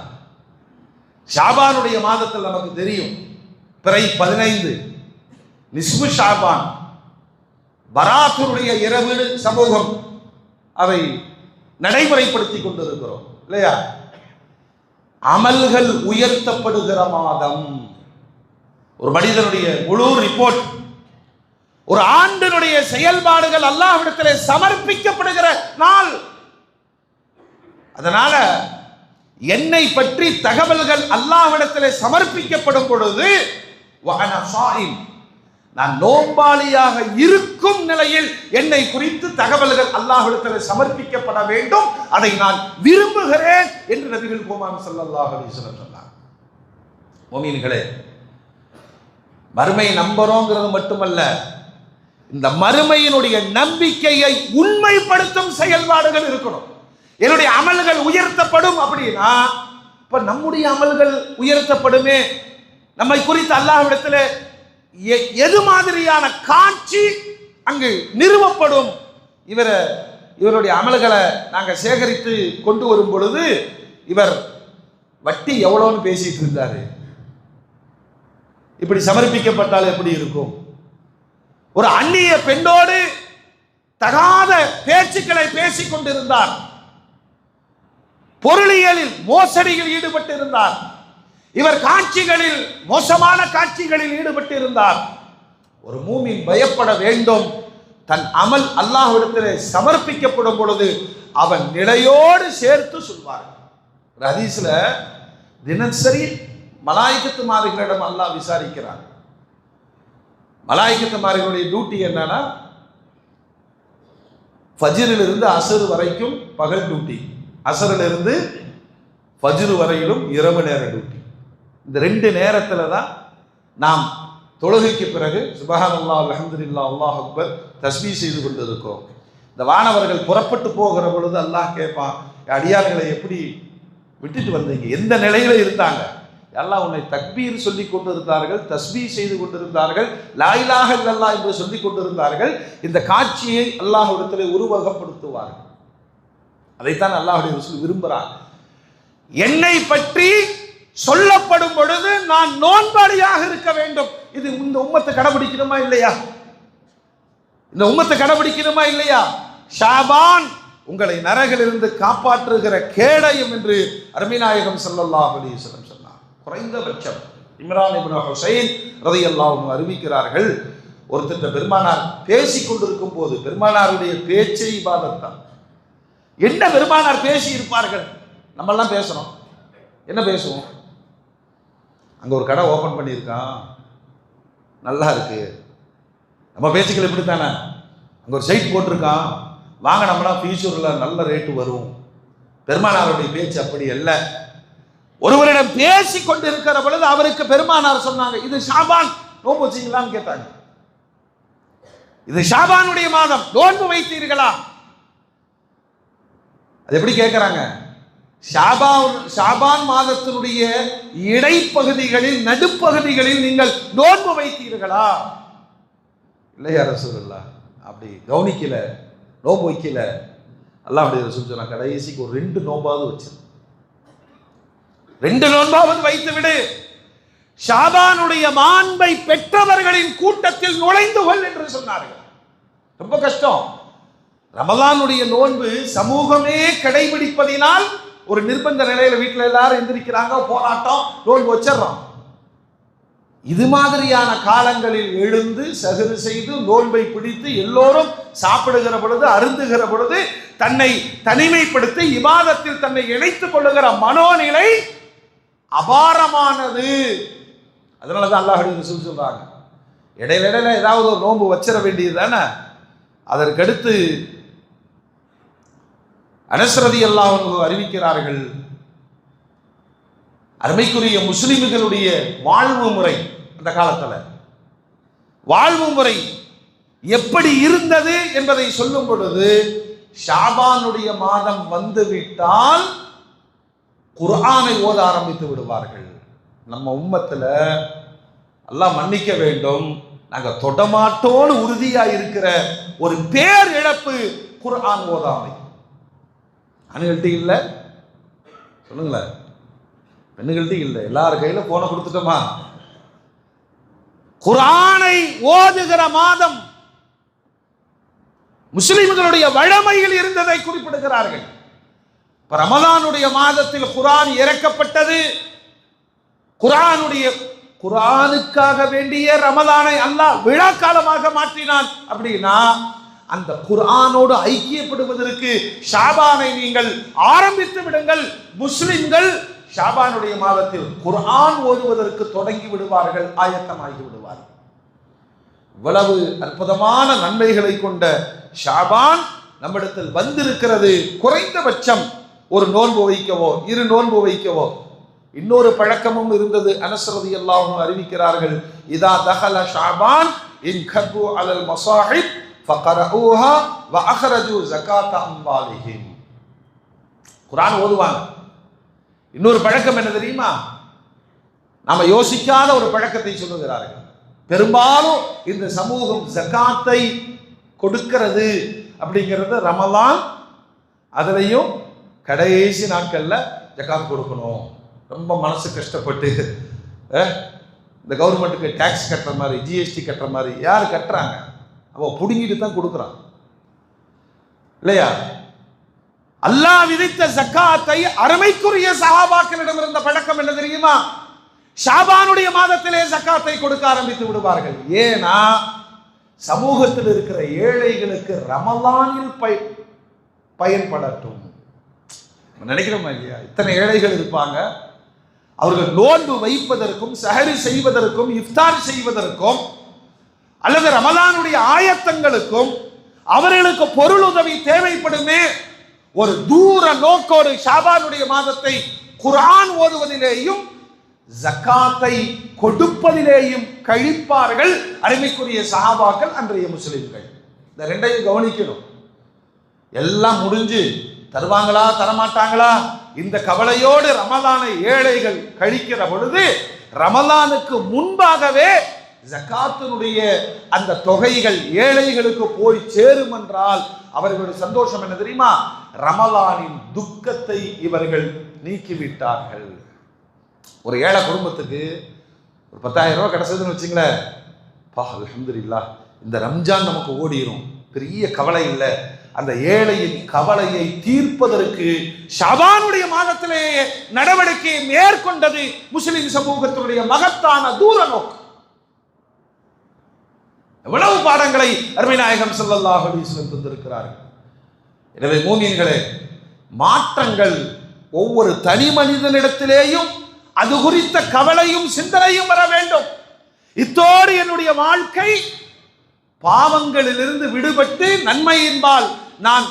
[SPEAKER 1] ஷாபானுடைய மாதத்தில் நமக்கு தெரியும், பிறை 15 நிஸ்பு ஷாபான், பராத்துடைய இரவு சமூகம், அதை நடைமுறைப்படுத்தி கொண்டிருக்கிறோம் இல்லையா? அமல்கள் உயர்த்தப்படுகிற மாதம். ஒரு மனிதனுடைய முழு ரிப்போர்ட், ஒரு ஆண்டினுடைய செயல்பாடுகள் அல்லாஹ்விடத்திலே சமர்ப்பிக்கப்படுகிற நாள். அதனால என்னை பற்றி தகவல்கள் அல்லாஹ்விடத்திலே சமர்ப்பிக்கப்படும் பொழுது வஅனா ஸாயிம், நான் நோன்பாளியாக இருக்கும் நிலையில் என்னை குறித்து தகவல்கள் அல்லாஹ்விடத்தில் சமர்ப்பிக்கப்பட வேண்டும், அதை நான் விரும்புகிறேன் என்று நபிகள் கோமான் ஸல்லல்லாஹு அலைஹி வஸல்லம் சொன்னார். முஃமின்களே, மறுமை நம்புறோங்கிறது மட்டுமல்ல, இந்த மறுமையினுடைய நம்பிக்கையை உண்மைப்படுத்தும் செயல்பாடுகள் இருக்கணும். என்னுடைய அமல்கள் உயர்த்தப்படும் அப்படின்னா, இப்ப நம்முடைய அமல்கள் உயர்த்தப்படுமே, நம்மை குறித்து அல்லாஹ்விடத்தில் எது மாதிரியான காட்சி அங்கு நிறுவப்படும்? இவருடைய அமல்களை நாங்கள் சேகரித்து கொண்டு வரும் பொழுது இவர் வட்டி எவ்வளோன்னு பேசிட்டு இருந்தாரு, இப்படி சமர்ப்பிக்கப்பட்டால் எப்படி இருக்கும்? ஒரு அந்நிய பெண்ணோடு தகாத பேச்சுக்களை பேசிக் கொண்டிருந்தார், பொருளியலில் மோசடியில் ஈடுபட்டு இருந்தார், இவர் காட்சிகளில் மோசமான காட்சிகளில் ஈடுபட்டு இருந்தார். ஒரு மூமின் பயப்பட வேண்டும். தன் அமல் அல்லாஹ்விடத்திலே சமர்ப்பிக்கப்படும் பொழுது அவன் நிலையோடு சேர்த்து சொல்வார். ஒரு ஹதீஸ்ல தினசரி மலாயிகத்து மாறுகளிடம் அல்லாஹ் விசாரிக்கிறார். மலாயிகத்து மாறுகளுடைய டியூட்டி என்னன்னா, ஃபஜ்ரிலிருந்து அசர் வரைக்கும் பகல் டியூட்டி, அசரிலிருந்து ஃபஜ்ர் வரையிலும் இரவு நேர டியூட்டி. இந்த 2 நேரத்தில் தான் நாம் தொழுகைக்கு பிறகு சுப்ஹானல்லாஹ் அல்ஹம்துலில்லாஹ் அல்லாஹ் அக்பர் தஸ்பீஹ் செய்து கொண்டிருக்கிறோம். இந்த வானவர்கள் புறப்பட்டு போகிற பொழுது அல்லாஹ் கேட்பான், அடியார்களை எப்படி விட்டுட்டு வந்தீங்க, எந்த நிலையில இருந்தாங்க? அல்லாஹ் உன்னை தக்பீர் சொல்லி கொண்டிருந்தார்கள், தஸ்பீஹ் செய்து கொண்டிருந்தார்கள், லா இலாஹ இல்லல்லாஹ் என்று சொல்லி கொண்டிருந்தார்கள். இந்த காட்சியை அல்லாஹ்விடத்திலே உருவகப்படுத்துவார்கள். அதைத்தான் அல்லாஹ்வுடைய ரசூல் விரும்புகிறார். என்னை பற்றி சொல்லப்படும் பொழுது நான் நோன்பாளியாக இருக்க வேண்டும். இது இந்த உம்மத்தை கடைபிடிக்கணுமா இல்லையா? இந்த உம்மத்தை கடைபிடிக்கணுமா இல்லையா? ஷாபான் உங்களை நரகிலிருந்து காப்பாற்றுகிற கேடயம் என்று அருமைநாயகம் ஸல்லல்லாஹு அலைஹி வஸல்லம் சொன்னார். குறைந்தபட்சம் இம்ரான் இப்னு ஹுசைன் ரலியல்லாஹு அன்ஹு அறிவிக்கிறார்கள், ஒருத்தர் பெருமானார் பேசிக் கொண்டிருக்கும் போது, பெருமானாருடைய பேச்சை இபாதத் தான். என்ன பெருமானார் பேசி இருப்பார்கள்? நம்ம எல்லாம் பேசுறோம், என்ன பேசுவோம்? அங்கே ஒரு கடை ஓப்பன் பண்ணியிருக்கான், நல்லா இருக்கு. நம்ம பேச்சுக்கள் எப்படி தானே? அங்கே ஒரு சைட் போட்டிருக்கான், வாங்க நம்மளாம் ஃபியூச்சரில் நல்ல ரேட்டு வரும். பெருமானாருடைய பேச்சு அப்படி அல்ல. ஒருவரிடம் பேசி கொண்டு இருக்கிற பொழுது அவருக்கு பெருமானார் சொன்னாங்க, இது ஷாபான், நோன்பு வச்சீங்களான்னு கேட்டாங்க. இது ஷாபானுடைய மாதம், நோன்பு வைத்தீர்களா? அது எப்படி கேட்கிறாங்க? ஷாபான் மாதத்தினுடைய இடைப்பகுதிகளில், நடுப்பகுதிகளில் நீங்கள் நோன்பு வைத்தீர்களா? இல்லையா ரசூலுல்லாஹ், அப்படி கவனிக்கல, நோன்பு வைக்கல. அல்லாஹ்வுடைய ரசூல் சொன்னா, கடைசிக்கு ஒரு 2 நோன்பாவது வச்சு, 2 நோன்பாவது வைத்து விடு. ஷாபானுடைய மாண்பை பெற்றவர்களின் கூட்டத்தில் நுழைந்து கொள் என்று சொன்னார்கள். ரொம்ப கஷ்டம். ரமலானுடைய நோன்பு சமூகமே கடைபிடிப்பதினால் ஒரு நிர்பந்த நிலையில வீட்டில் எல்லாரும் எந்திரிக்கிறாங்க, போராட்டம், நோன்பு வச்சிடறோம். இது மாதிரியான காலங்களில் எழுந்து சஹர் செய்து நோன்பை பிடித்து எல்லோரும் சாப்பிடுகிற பொழுது, அருந்துகிற பொழுது தன்னை தனிமைப்படுத்தி இபாதத்தில் தன்னை இணைத்துக் கொள்ளுகிற மனோநிலை அபாரமானது. அதனாலதான் அல்லாஹ்வுடைய ரசூல் சொல்றாங்க, இடையில ஏதாவது ஒரு நோன்பு வச்சிட வேண்டியது தானே. அதற்கடுத்து அனஸ் ரலியல்லாஹு அன்ஹு அறிவிக்கிறார்கள், அருமைக்குரிய முஸ்லிம்களுடைய வாழ்வு முறை, அந்த காலத்தில் வாழ்வு முறை எப்படி இருந்தது என்பதை சொல்லும் பொழுது, ஷாபானுடைய மாதம் வந்துவிட்டால் குர்ஆனை ஓத ஆரம்பித்து விடுவார்கள். நம்ம உம்மத்தில் அல்லாஹ் மன்னிக்க வேண்டும், நாங்கள் தொடமாட்டோடு உறுதியா இருக்கிற ஒரு பேர் இழப்பு குர்ஆன் ஓதாமை. ஆண்கள்ட்ட இல்லை, சொல்லுங்களேன், பெண்ணுகள்ட்ட இல்லை, எல்லார் கையில போன கொடுத்துட்டோமா? குர்ஆனை ஓதுகிற மாதம் முஸ்லிம்களுடைய வழமையில் இருந்ததை குறிப்பிடுகிறார்கள். ரமலானுடைய மாதத்தில் குர்ஆன் இறக்கப்பட்டது. குர்ஆனுக்காக வேண்டிய ரமலானை அல்லாஹ் விழா காலமாக மாற்றினான். அப்படின்னா அந்த குர்ஆனோடு ஐக்கியப்படுவதற்கு ஷாபானை நீங்கள் ஆரம்பித்து விடுங்கள். முஸ்லிம்கள் ஷாபானுடைய மாதத்தில் குர்ஆன் ஓதுவதற்கு தொடங்கி விடுவார்கள், ஆயத்தமாகி விடுவார்கள். இவ்வளவு அற்புதமான நன்மைகளை கொண்ட ஷாபான் நம்மிடத்தில் வந்திருக்கிறது. குறைந்தபட்சம் ஒரு நோன்பு வைக்கவோ 2 நோன்பு வைக்கவோ. இன்னொரு பழக்கமும் இருந்தது. அனஸ் ரலியல்லாஹு அன்ஹு அறிவிக்கிறார்கள், இதா தஹல ஷாபான் இன்கபு அலல் மஸாஹிப் ஃபக்ரஊஹா வ அக்ரஜு ஸகாத அம்வாலிஹிம். குர்ஆன் ஓதுவாங்க. இன்னொரு பழக்கம் என்ன தெரியுமா? நாம யோசிக்காத ஒரு பழக்கத்தை சொல்லுகிறார்கள். பெரும்பாலும் இந்த சமூகம் ஜகாத்தை கொடுக்கிறது அப்படிங்கிறது ரமலான், அதுலயும் கடைசி நாட்கள்ல ஜகாத் கொடுக்கணும். ரொம்ப மனசு கஷ்டப்பட்டு இந்த கவர்மெண்ட்டுக்கு டாக்ஸ் கட்டுற மாதிரி, ஜிஎஸ்டி கட்டுற மாதிரி யார் கட்டுறாங்க? அவன் புடுங்கிட்டு தான் கொடுக்குறான் இல்லையா? அல்லாஹ் விதித்த ஜகாத்தை அருமைக்குரிய சஹாபாக்களிடம் இருந்த பழக்கம் என்ன தெரியுமா? ஷாபானுடைய மாதத்திலே ஜகாத்தை கொடுக்க ஆரம்பித்து விடுவார்கள். ஏன்னா சமூகத்தில் இருக்கிற ஏழைகளுக்கு ரமலானில் பயன்படட்டும். நினைக்கிறோமா இல்லையா? இத்தனை ஏழைகள் இருப்பாங்க, அவர்கள் நோன்பு வைப்பதற்கும் சஹரி செய்வதற்கும் இஃப்தார் செய்வதற்கும் அல்லது ரமலானுடைய ஆயத்தங்களுக்கும் அவர்களுக்கு பொருள் உதவி தேவைப்படுமே. ஒரு தூர நோக்கோடு ஷாபானுடைய மாதத்தை குர்ஆன் ஓதுவதிலேயும் ஜகாத்தை கொடுப்பதிலேயும் கழிப்பார்கள் அருமைக்குரிய சஹாபாக்கள், அன்றைய முஸ்லிம்கள். இந்த ரெண்டையும் கவனிக்கணும். எல்லாம் முடிஞ்சு தருவாங்களா தரமாட்டாங்களா இந்த கவலையோடு ரமலானை ஏழைகள் கழிக்கிற பொழுது ரமலானுக்கு முன்பாகவே ஜகாத்தினுடைய அந்த தொகைகள் ஏழைகளுக்கு போய் சேரும் என்றால் அவர்களுடைய சந்தோஷம் என்ன தெரியுமா? ரமலானின் துக்கத்தை இவர்கள் நீக்கிவிட்டார்கள். ஒரு ஏழை குடும்பத்துக்கு ஒரு 10,000 ரூபாய் கிடைச்சதுன்னு வச்சுங்களேன், அல்ஹம்துலில்லாஹ் இந்த ரம்ஜான் நமக்கு ஓடிரும், பெரிய கவலை இல்லை. அந்த ஏழையின் கவலையை தீர்ப்பதற்கு ஷாபானுடைய மாதத்திலேயே நடவடிக்கையை மேற்கொண்டது முஸ்லிம் சமூகத்தினுடைய மகத்தான தூர நோக்கு. எவ்வளவு பாடங்களை அருமை நாயகம் ஸல்லல்லாஹு அலைஹி வஸல்லம் தந்திருக்கிறார்கள். எனவே மூமின்களே, மாற்றங்கள் ஒவ்வொரு தனி மனிதனிடத்திலேயும் அது குறித்த கவலையும் சிந்தனையும் வர வேண்டும். இத்தோடு என்னுடைய வாழ்க்கை பாவங்களிலிருந்து விடுபட்டு நன்மையின்பால் நான்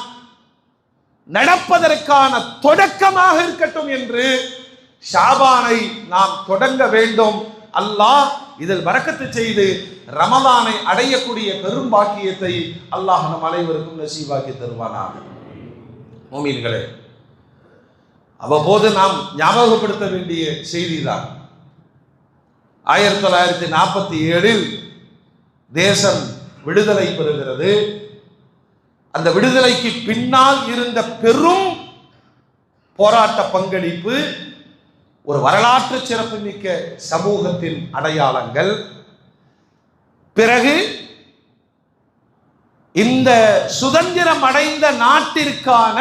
[SPEAKER 1] நடப்பதற்கான தொடக்கமாக இருக்கட்டும் என்று ஷாபானை நாம் தொடங்க வேண்டும். அல்லாஹ் இதில் பரக்கத்து செய்து ரமலானை அடையக்கூடிய பெரும் பாக்கியத்தை அல்லாஹ் நம் அனைவருக்கும் நசீபாக்கி தருவானாக. மூமின்களே, அவ்வப்போது நாம் ஞாபகப்படுத்த வேண்டிய செய்திதான். 1947 தேசம் விடுதலை பெறுகிறது. அந்த விடுதலைக்கு பின்னால் இருந்த பெரும் போராட்ட பங்களிப்பு, ஒரு வரலாற்று சிறப்புமிக்க சமூகத்தின் அடையாளங்கள். பிறகு இந்த சுதந்திரம் அடைந்த நாட்டிற்கான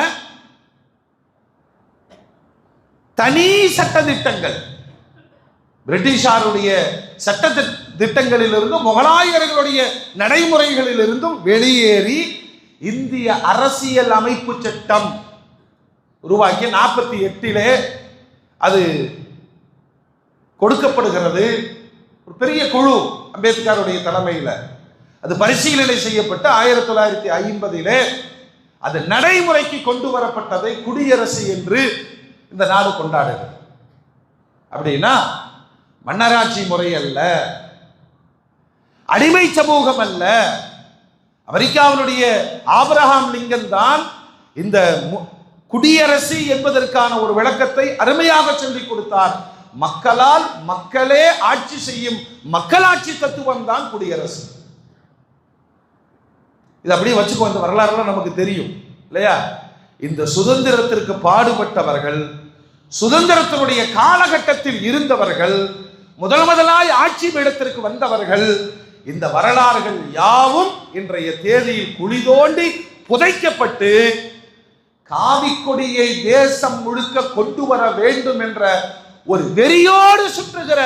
[SPEAKER 1] தனி சட்ட திட்டங்கள், பிரிட்டிஷாருடைய சட்ட திட்டங்களிலிருந்தும் முகலாயர்களுடைய நடைமுறைகளிலிருந்தும் வெளியேறி இந்திய அரசியல் அமைப்பு சட்டம் உருவாக்கி 48 அது கொடுக்கப்படுகிறது. ஒரு பெரிய குழு அம்பேத்கருடைய தலைமையில் அது பரிசீலனை செய்யப்பட்டு 1950 அது நடைமுறைக்கு கொண்டு வரப்பட்டதை குடியரசு என்று இந்த நாடு கொண்டாடுகிறது. அப்படின்னா மன்னராட்சி முறை அல்ல, அடிமை சமூகம் அல்ல. அமெரிக்காவினுடைய ஆபிரகாம் லிங்கன் தான் இந்த குடியரசு என்பதற்கான ஒரு விளக்கத்தை அருமையாக சொல்லிக் கொடுத்தார். மக்களால் மக்களே ஆட்சி செய்யும் மக்களாட்சி தத்துவம் தான் குடியரசு. இது அப்படியே வச்சுக்கோ, இந்த வரலாறுலாம் நமக்கு தெரியும் இல்லையா? இந்த சுதந்திரத்திற்கு பாடுபட்டவர்கள், சுதந்திரத்தினுடைய காலகட்டத்தில் இருந்தவர்கள், முதலாய் ஆட்சி பீடத்திற்கு வந்தவர்கள், இந்த வரலாறுகள் யாவும் இன்றைய தேதியில் குழி தோண்டி புதைக்கப்பட்டு காவிக்கொடியை தேசம் முழுக்க கொண்டு வர வேண்டும் என்ற ஒரு வெறியோடு சுற்றுகிற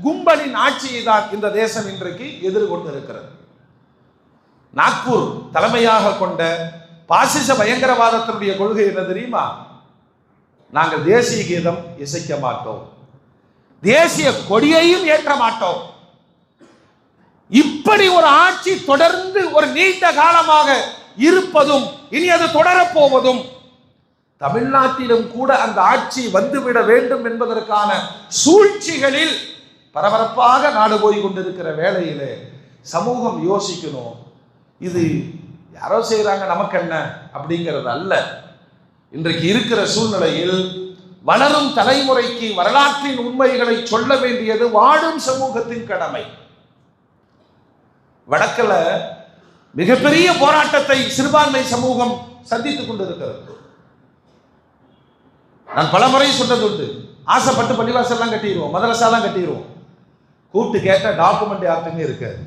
[SPEAKER 1] கும்பலின் ஆட்சியை தான் இந்த தேசம் இன்றைக்கு எதிர்கொண்டு இருக்கிறது. நாக்பூர் தலைமையாக கொண்ட பாசிச பயங்கரவாதத்தினுடைய கொள்கை என்ன தெரியுமா? நாங்கள் தேசிய கீதம் இசைக்க மாட்டோம், தேசிய கொடியையும் ஏற்ற மாட்டோம். இப்படி ஒரு ஆட்சி தொடர்ந்து ஒரு நீண்ட காலமாக இருப்பதும் இனி அது தொடரப்போவதும், தமிழ்நாட்டிலும் கூட அந்த ஆட்சி வந்துவிட வேண்டும் என்பதற்கான சூழ்ச்சிகளில் பரபரப்பாக நாடு போய் கொண்டிருக்கிற வேளையிலே சமூகம் யோசிக்கணும். இது யாரோ செய்யறாங்க நமக்கு என்ன அப்படிங்கிறது அல்ல. இன்றைக்கு இருக்கிற சூழ்நிலையில் வளரும் தலைமுறைக்கு வரலாற்றின் உண்மைகளை சொல்ல வேண்டியது வாழும் சமூகத்தின் கடமை. வடக்குல மிகப்பெரிய போராட்டத்தை சிறுபான்மை சமூகம் சந்தித்துக் கொண்டிருக்கிறது. நான் பலமுறை சொன்னது உண்டு, ஆசைப்பட்டு பள்ளிவாசல்லாம் கட்டிடுவோம், மதரசாலாம் கட்டிடுவோம், கூப்பிட்டு கேட்ட டாக்குமெண்ட் யார்ட்டுமே இருக்காது.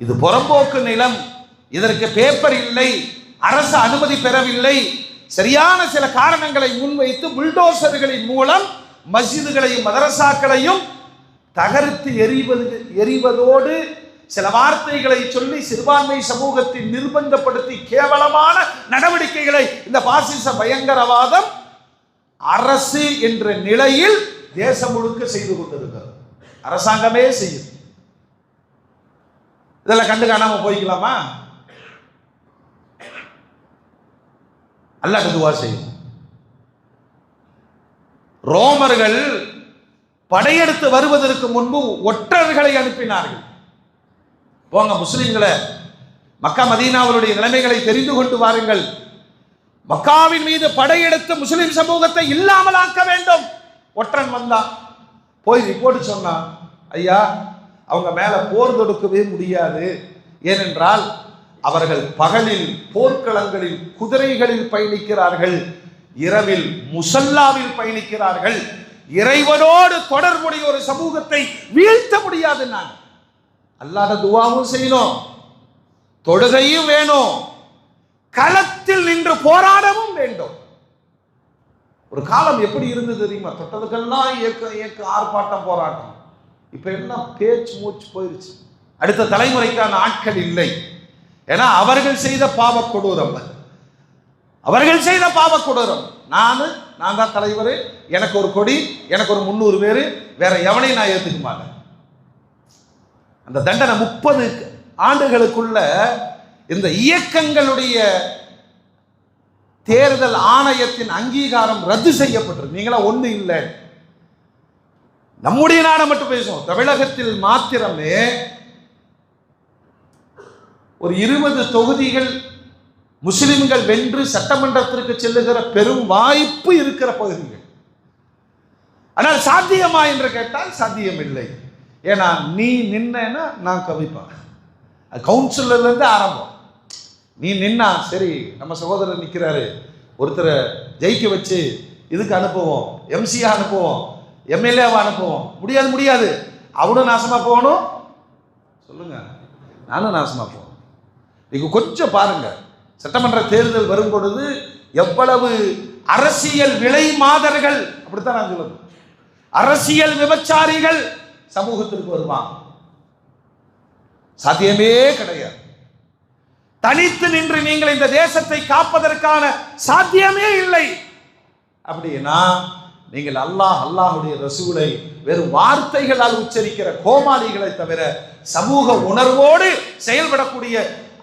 [SPEAKER 1] இது புறம்போக்கு நிலம், இதற்கு பேப்பர் இல்லை, அரசு அனுமதி பெறவில்லை, சரியான சில காரணங்களை முன்வைத்து புல்டோசர்களின் மூலம் மஸ்ஜிதுகளையும் மதரசாக்களையும் தகர்த்து எறிவதோடு சில வார்த்தைகளை சொல்லி சிறுபான்மை சமூகத்தை நிர்பந்தப்படுத்தி கேவலமான நடவடிக்கைகளை இந்த பாசிச பயங்கரவாதம் அரசு என்ற நிலையில் தேசம் முழுக்க செய்து கொண்டிருக்கிறது. அரசாங்கமே செய்யுது. இதெல்லாம் கண்டு காணாம போய்க்கலாமா? அல்லாஹ் துஆ செய்யும். ரோமர்கள் படையெடுத்து வருவதற்கு முன்பு ஒற்றர்களை அனுப்பினார்கள். போங்க முஸ்லிம்களை மக்கா மதீனாவுடைய நிலைமைகளை தெரிந்து கொண்டு வாருங்கள், மக்காவின் மீது படையெடுத்து முஸ்லிம் சமூகத்தை இல்லாமலாக்க வேண்டும். ஒற்றன் வந்தான், போய் ரிப்போர்ட் சொன்னான், ஐயா அவங்க மேல போர் தொடுக்கவே முடியாது, ஏனென்றால் அவர்கள் பகலில் போர்க்களங்களில் குதிரைகளில் பயணிக்கிறார்கள், இரவில் முசல்லாவில் பயணிக்கிறார்கள், இறைவனோடு தொடர்புடைய ஒரு சமூகத்தை வீழ்த்த முடியாது. நான் அல்லாஹ்ட துஆவும் செய்யணும், தொழுகையும் வேணும், களத்தில் நின்று போராடவும் வேண்டும். ஒரு காலம் எப்படி இருந்தது தெரியுமா? தொட்டதுக்கெல்லாம் இயக்க ஆர்ப்பாட்டம் போராட்டம். இப்ப என்ன பேச்சு மூச்சு போயிருச்சு. அடுத்த தலைமுறைக்கான ஆட்கள் இல்லை. ஏன்னா அவர்கள் செய்த பாவ கொடூரம், அவர்கள் செய்த பாவ கொடூரம். நான் தான் தலைவர், எனக்கு ஒரு கொடி, எனக்கு ஒரு 300 பேர், வேற எவனையும் நான் ஏத்துக்க மாட்டேன். அந்த தண்டனை 30 ஆண்டுகளுக்குள்ள இந்த இயக்கங்களுடைய தேர்தல் ஆணையத்தின் அங்கீகாரம் ரத்து செய்யப்பட்டது. நீங்களா ஒண்ணு இல்லை, நம்முடைய நாடை மட்டும் பேசுவோம். தமிழகத்தில் மாத்திரமே ஒரு 20 தொகுதிகள் முஸ்லிம்கள் வென்று சட்டமன்றத்திற்கு செல்லுகிற பெரும் வாய்ப்பு இருக்கிற பகுதிகள். ஆனால் சாத்தியமா என்று கேட்டால் சாத்தியம் இல்லை. ஏன்னா நீ நின்னா நான் கவிப்பேன். கவுன்சிலர்ல இருந்து ஆரம்பம். நீ நின்னா சரி, நம்ம சகோதரர் நிற்கிறாரு, ஒருத்தரை ஜெயிக்க வச்சு இதுக்கு அனுப்புவோம், எம்சியா அனுப்புவோம், எம்எல்ஏவா அனுப்புவோம். முடியாது, அவனும் நாசமா போகணும், சொல்லுங்க, நானும் நாசமா போகணும். நீங்க கொஞ்சம் பாருங்க, சட்டமன்ற தேர்தல் வரும் பொழுது எவ்வளவு அரசியல் விலை மாதர்கள், அப்படித்தான் நான் சொல்லுவேன், அரசியல் விபச்சாரிகள் சமூகத்திற்கு வருவாங்க. சாத்தியமே கிடையாது. தனித்து நின்று நீங்கள் இந்த தேசத்தை காப்பதற்கான சாத்தியமே இல்லை. அப்படின்னா நீங்கள் அல்லாஹ்வுடைய ரசூலை வெறும் வார்த்தைகளால் உச்சரிக்கிற கோமாளிகளை தவிர சமூக உணர்வோடு செயல்படக்கூடிய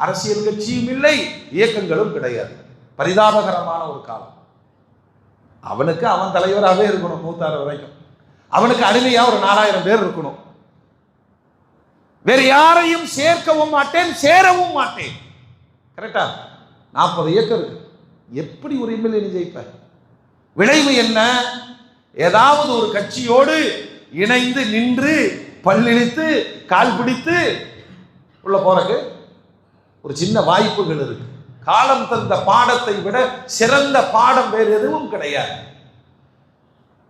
[SPEAKER 1] அரசியல் கட்சியும் இல்லை, இயக்கங்களும் கிடையாது. பரிதாபகரமான ஒரு காலம். அவனுக்கு அவன் தலைவராகவே இருக்கணும், மூத்தார வரைக்கும். அவனுக்கு அடிமையா ஒரு 4000 பேர் இருக்கணும். வேறு யாரையும் சேர்க்கவும் மாட்டேன், சேரவும் மாட்டேன். கரெக்டா? 40 ஏக்கர் இருக்கு. எப்படி ஒரு எம்எல்ஏ நீ ஜெயிப்ப? விளைவு என்ன? ஏதாவது ஒரு கட்சியோடு இணைந்து நின்று பல்லிழித்து கால் பிடித்து உள்ள போறக்கு ஒரு சின்ன வாய்ப்புகள் இருக்கு. காலம் தந்த பாடத்தை விட சிறந்த பாடம் வேறு எதுவும் கிடையாது.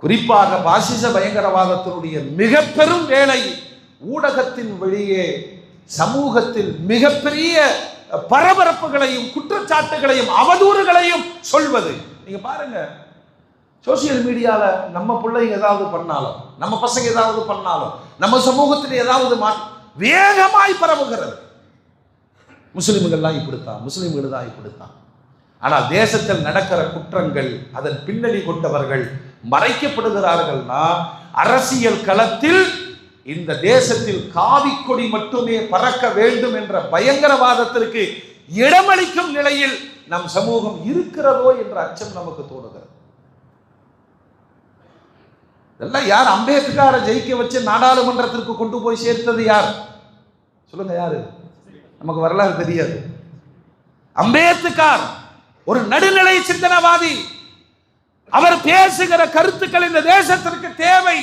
[SPEAKER 1] குறிப்பாக பாசிச பயங்கரவாதத்தினுடைய மிக பெரும் வேலை ஊடகத்தின் வழியே சமூகத்தில் மிகப்பெரிய பரபரப்புகளையும் குற்றச்சாட்டுகளையும் அவதூறுகளையும் சொல்வது. நீங்க பாருங்க, சோசியல் மீடியால நம்ம பிள்ளைங்க ஏதாவது பண்ணாலும், நம்ம பசங்க ஏதாவது பண்ணாலும், நம்ம சமூகத்தில் ஏதாவது வேகமாய் பரவுகிறது. முஸ்லிம்கள்லாம் இப்படித்தான், முஸ்லிம்கள் தான் இப்படித்தான். ஆனால் தேசத்தில் நடக்கிற குற்றங்கள், அதன் பின்னணி கொண்டவர்கள் மறைக்கப்படுகிறார்கள்னா, அரசியல் களத்தில் இந்த தேசத்தில் காவிக்கொடி மட்டுமே பறக்க வேண்டும் என்ற பயங்கரவாதத்திற்கு இடமளிக்கும் நிலையில் நம் சமூகம் இருக்கிறதோ என்ற அச்சம் நமக்கு தோணுகிறது. இதெல்லாம் யார்? அம்பேத்கரை ஜெயிக்க வச்சு நாடாளுமன்றத்திற்கு கொண்டு போய் சேர்த்தது யார்? சொல்லுங்க, யாரு? நமக்கு வரலாறு தெரியாது. அம்பேத்கர் ஒரு நடுநிலை சிந்தனவாதி. அவர் பேசுகிற கருத்துக்கள் இந்த தேசத்திற்கு தேவை.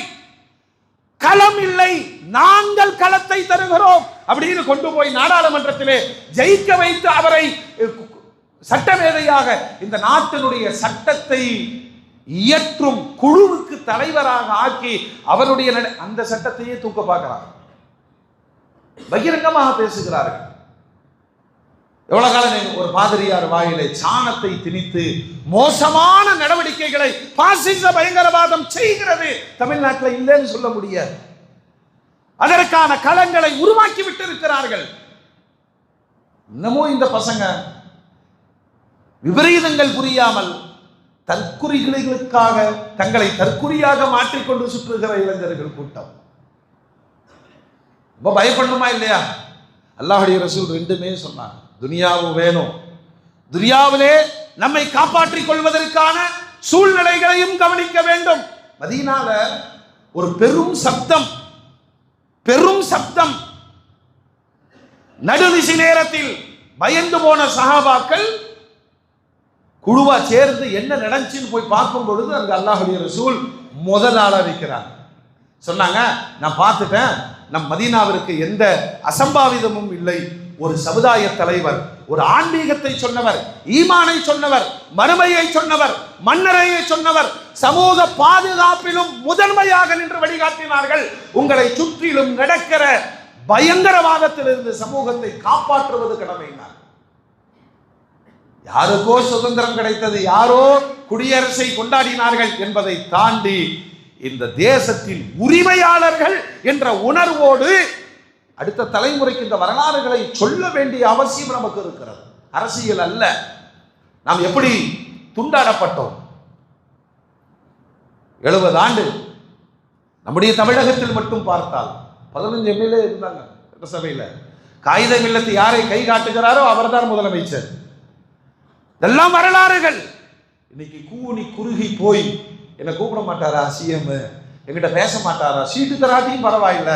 [SPEAKER 1] களம் இல்லை, நாங்கள் களத்தை தருகிறோம் அப்படின்னு கொண்டு போய் நாடாளுமன்றத்திலே ஜெயிக்க வைத்து அவரை சட்டமேதையாக, இந்த நாட்டினுடைய சட்டத்தை இயற்றும் குழுவுக்கு தலைவராக ஆக்கி அவருடைய அந்த சட்டத்தையே தூக்க பார்க்கிறார். பகிரங்கமாக பேசுகிறார்கள். எவ்வளவு காலம் ஒரு பாதிரியார் வாயிலை சாணத்தை திணித்து மோசமான நடவடிக்கைகளை பாசிச பயங்கரவாதம் செய்கிறது. தமிழ்நாட்டில் இல்லைன்னு சொல்ல முடியாது. அதற்கான களங்களை உருவாக்கி விட்டு இருக்கிறார்கள். இன்னமும் இந்த பசங்க விபரீதங்கள் புரியாமல் தற்குறிகளுக்காக தங்களை தற்குறியாக மாற்றிக்கொண்டு சுற்றுகிற இளைஞர்கள் கூட்டம். ரொம்ப பயப்படணுமா இல்லையா? அல்லாஹ்வுடைய ரசூல் ரெண்டுமே சொன்னாங்க. துனியாவும் வேணும், துனியாவிலே நம்மை காப்பாற்றிக் கொள்வதற்கான சூழ்நிலைகளையும் கவனிக்க வேண்டும். மதீனால ஒரு பெரும் சப்தம் நடுநிசி நேரத்தில் பயந்து போன சஹாபாக்கள் குழுவா சேர்ந்து என்ன நடந்துச்சுன்னு போய் பார்க்கும் பொழுது அங்க அல்லாஹ்வுடைய ரசூல் முதல் ஆளா இருக்கிறாங்க. சொன்னாங்க, நான் பார்த்துட்டேன், நம் மதீனாவிற்கு எந்த அசம்பாவிதமும் இல்லை. ஒரு சமுதாய தலைவர், ஒரு ஆன்மீகத்தை சொன்னவர், ஈமானை சொன்னவர், மறுமையை சொன்னவர், மன்னரையை சொன்னவர், சமூக பாதுகாப்பிலும் முதன்மையாக நின்று வழிகாட்டினார்கள். உங்களை சுற்றிலும் நடக்கிற பயங்கரவாதத்திலிருந்து சமூகத்தை காப்பாற்றுவது கடமையினார். யாருக்கோ சுதந்திரம் கிடைத்தது, யாரோ குடியரசை கொண்டாடினார்கள் என்பதை தாண்டி இந்த தேசத்தின் உரிமையாளர்கள் என்ற உணர்வோடு அடுத்த தலைமுறைக்கு இந்த வரலாறுகளை சொல்ல வேண்டிய அவசியம் நமக்கு இருக்கிறது. அரசியல் அல்ல. நாம் எப்படி துண்டாடப்பட்டோம். 70 ஆண்டு நம்முடைய தமிழகத்தில் மட்டும் பார்த்தால் 15 எம்எல்ஏ இருந்தாங்க சட்டசபையில். காகிதம் இல்லத்து யாரை கை காட்டுகிறாரோ அவர்தான் முதலமைச்சர். இதெல்லாம் வரலாறுகள். இன்னைக்கு கூனி குறுகி போய் என்னை கூப்பிட மாட்டாரா சிஎம், என்கிட்ட பேச மாட்டாரா, சீட்டு தராட்டியும் பரவாயில்லை,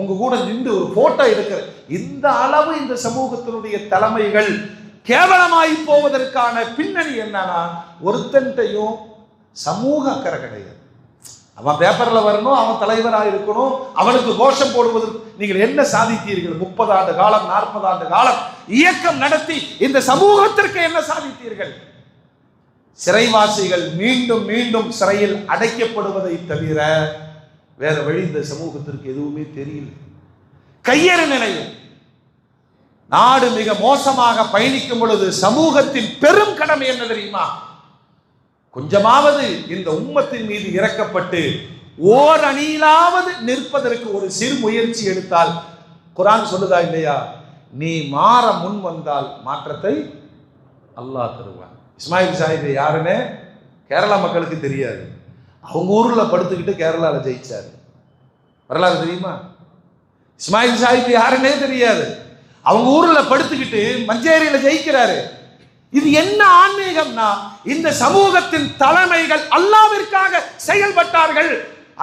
[SPEAKER 1] உங்க கூட நின்று ஒரு போட்டோ எடுக்கிற இந்த அளவு இந்த சமூகத்தினுடைய தலைமைகள் கேவலமாய் போவதற்கான பின்னணி என்னன்னா, ஒருத்தன்ட்டையும் சமூக அக்கறை கிடையாது. அவன் பேப்பர்ல வரணும், அவன் தலைவராக இருக்கணும், அவனுக்கு கோஷம் போடுவதற்கு நீங்கள் என்ன சாதித்தீர்கள்? 30 ஆண்டு காலம் 40 ஆண்டு காலம் இயக்கம் நடத்தி இந்த சமூகத்திற்கு என்ன சாதித்தீர்கள்? சிறைவாசிகள் மீண்டும் மீண்டும் சிறையில் அடைக்கப்படுவதை தவிர வேற வழி இந்த சமூகத்திற்கு எதுவுமே தெரியல. கையறு நிலையில் நாடு மிக மோசமாக பயணிக்கும் பொழுது சமூகத்தின் பெரும் கடமை என்ன தெரியுமா? கொஞ்சமாவது இந்த உம்மத்தின் மீது இறக்கப்பட்டு ஓர் அணியிலாவது நிற்பதற்கு ஒரு சிறு முயற்சி எடுத்தால், குர்ஆன் சொல்லுதா இல்லையா, நீ மாற முன் வந்தால் மாற்றத்தை அல்லாஹ் தருவான். இஸ்மாயில் சாஹிப் யாருன்னு கேரளா மக்களுக்கு தெரியாது. அவங்க ஊர்ல படுத்துக்கிட்டு கேரளாவில் ஜெயிச்சாரு. வரலாறு தெரியுமா? இஸ்மாயில் சாஹிப் யாருன்னே தெரியாது. அவங்க ஊர்ல படுத்துக்கிட்டு மஞ்சேரியில ஜெயிக்கிறாரு. இது என்ன ஆன்மீகம்னா, இந்த சமூகத்தின் தலைமைகள் அல்லாஹ்விற்காக செயல்பட்டார்கள்.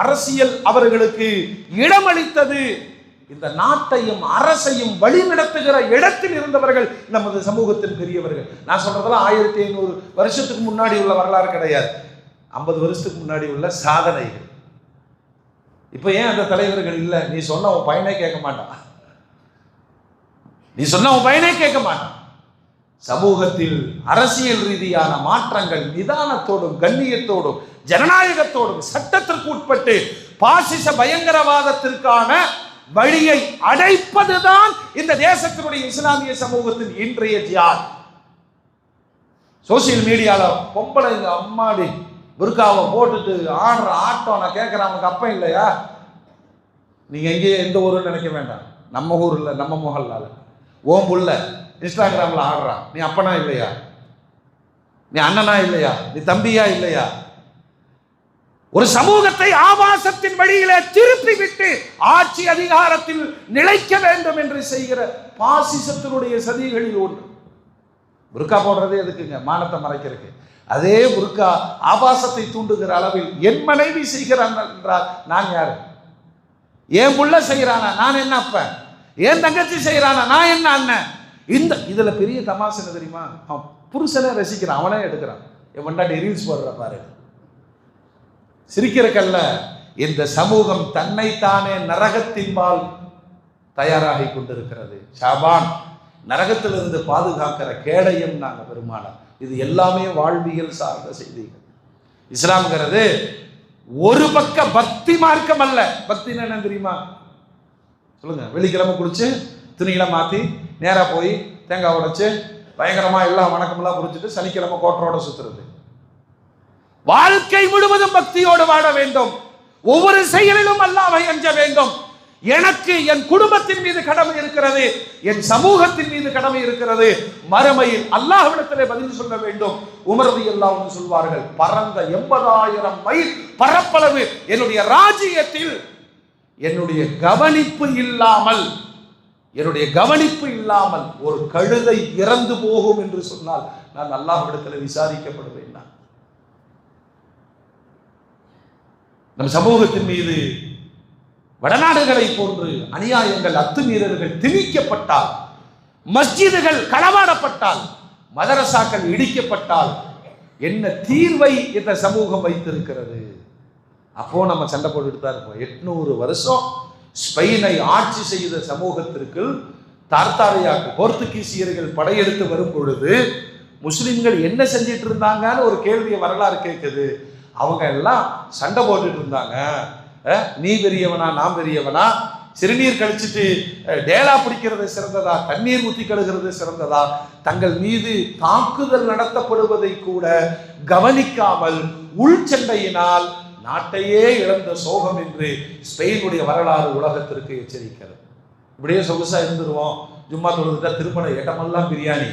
[SPEAKER 1] அரசியல் அவர்களுக்கு இடமளித்தது. இந்த நாட்டையும் அரசையும் வழிநடத்துகிற இடத்தில் இருந்தவர்கள் நமது சமூகத்தின் பெரியவர்கள். நான் சொல்றதெல்லாம் 1500 வருஷத்துக்கு முன்னாடி உள்ள வரலாறு கிடையாது, 50 வருஷத்துக்கு முன்னாடி உள்ள சாதனைகள். இப்ப ஏன் அந்த தலைவர்கள் இல்லை? நீ சொன்ன உன் பையனே கேட்க மாட்டான். நீ சொன்ன உன் பையனே கேட்க மாட்டான். சமூகத்தில் அரசியல் ரீதியான மாற்றங்கள் நிதானத்தோடும் கண்ணியத்தோடும் ஜனநாயகத்தோடும் சட்டத்திற்கு உட்பட்டு பாசிச பயங்கரவாதத்திற்கான வழியை அடைப்பதுதான் இந்த தேசத்தினுடைய இஸ்லாமிய சமூகத்தின் இன்றைய ஜியாத். சோசியல் மீடியால பொம்பளைங்க அம்மாடி புர்காவை போட்டுட்டு ஆடுற ஆட்டம் நான் கேட்கிறேன், அவனுக்கு அப்ப இல்லையா? நீங்க எங்கேயே எந்த ஊருன்னு நினைக்க வேண்டாம், நம்ம ஊர்ல நம்ம முகல்லால ஓம்புள்ள இன்ஸ்டாகிராமில் ஆடுறான். நீ அப்பனா இல்லையா? நீ அண்ணனா இல்லையா? நீ தம்பியா இல்லையா? ஒரு சமூகத்தை ஆபாசத்தின் வழியிலே திருப்பி விட்டு ஆட்சி அதிகாரத்தில் நிலைக்க வேண்டும் என்று செய்கிற பாசிசத்தினுடைய சதிகளில் ஒன்று. புர்கா போடுறதே எதுக்குங்க? மானத்தை மறைக்கிறதுக்கு. அதே புர்கா ஆபாசத்தை தூண்டுகிற அளவில் என் மனைவி செய்கிறான் என்றால் நான் யாரு? என் புள்ள செய்யறானா நான் என்ன அப்பன்? என் தங்கச்சி செய்யறானா நான் என்ன அண்ணன்? இதுல பெரிய தமாசு என்ன தெரியுமா? அவன் புருஷனை ரசிக்கிறான், அவனே எடுக்கிறான். என் வண்டாட்டி ரீல்ஸ் போடுற பாரு. சிரிக்கிறக்கல்ல, இந்த சமூகம் தன்னைத்தானே நரகத்தின்பால் தயாராகி கொண்டிருக்கிறது. ஷாபான் நரகத்திலிருந்து பாதுகாக்கிற கேடயம் நாங்க பெருமானார். இது எல்லாமே வாழ்வியல் சார்ந்த செய்திகள். இஸ்லாம்ங்கிறது ஒரு பக்க பக்தி மார்க்கம் அல்ல. பக்தி என்ன தெரியுமா? சொல்லுங்க. வெள்ளிக்கிழமை குளிச்சு துணிகளை மாத்தி நேரா போய் தேங்காய் உடைச்சு பயங்கரமா எல்லாம் வணக்கமெல்லாம் புரிச்சுட்டு சனிக்கிழமை கோட்டரோட சுத்துறது. வாழ்க்கை முழுவதும் பக்தியோடு வாழ வேண்டும். ஒவ்வொரு செயலிலும் அல்லாஹ்வை அஞ்ச வேண்டும். எனக்கு என் குடும்பத்தின் மீது கடமை இருக்கிறது, என் சமூகத்தின் மீது கடமை இருக்கிறது. மறுமையில் அல்லாஹ்விடத்திலே பதில் சொல்ல வேண்டும். உமர் ரலியல்லாஹு அன்ஹு சொல்வார்கள், பரந்த 80,000 மைல் பரப்பளவு என்னுடைய ராஜ்யத்தில் என்னுடைய கவனிப்பு இல்லாமல் ஒரு கழுதை இறந்து போகும் என்று சொன்னால் நான் அல்லாஹ்விடத்தில் விசாரிக்கப்படுவேன். நம் சமூகத்தின் மீது வடநாடுகளை போன்று அநியாயங்கள், அத்துமீறல்கள் திணிக்கப்பட்டால், மஸ்ஜிதுகள் களவாடப்பட்டால், மதரசாக்கள் இடிக்கப்பட்டால் என்ன தீர்வை இந்த சமூகம் வைத்திருக்கிறது? அப்போ நம்ம சண்டை போட்டுட்டு தான் இருப்போம். 800 வருஷம் ஸ்பெயினை ஆட்சி செய்த சமூகத்திற்கு தார்த்தாரியாக்கு போர்த்துகீசியர்கள் படையெடுத்து வரும் பொழுது முஸ்லிம்கள் என்ன செஞ்சிட்டு இருந்தாங்கன்னு ஒரு கேள்வியை வரலாறு கேட்குது. அவங்க எல்லாம் சண்டை போட்டுட்டு இருந்தாங்க. நீ பெரியவனா நான் பெரியவனா, சிறுநீர் கழிச்சிட்டு டேலா பிடிக்கிறது சிறந்ததா, தண்ணீர் ஊற்றி கழுகிறது சிறந்ததா, தங்கள் மீது தாக்குதல் நடத்தப்படுவதை கூட கவனிக்காமல் உள்சண்டையினால் நாட்டையே இழந்த சோகம் என்று ஸ்பெயினுடைய வரலாறு உலகத்திற்கு எச்சரிக்கிறது. இப்படியே சொகுசா இருந்துருவோம், ஜும்மா தொழுதுட்டா திருமண இடமெல்லாம் பிரியாணி,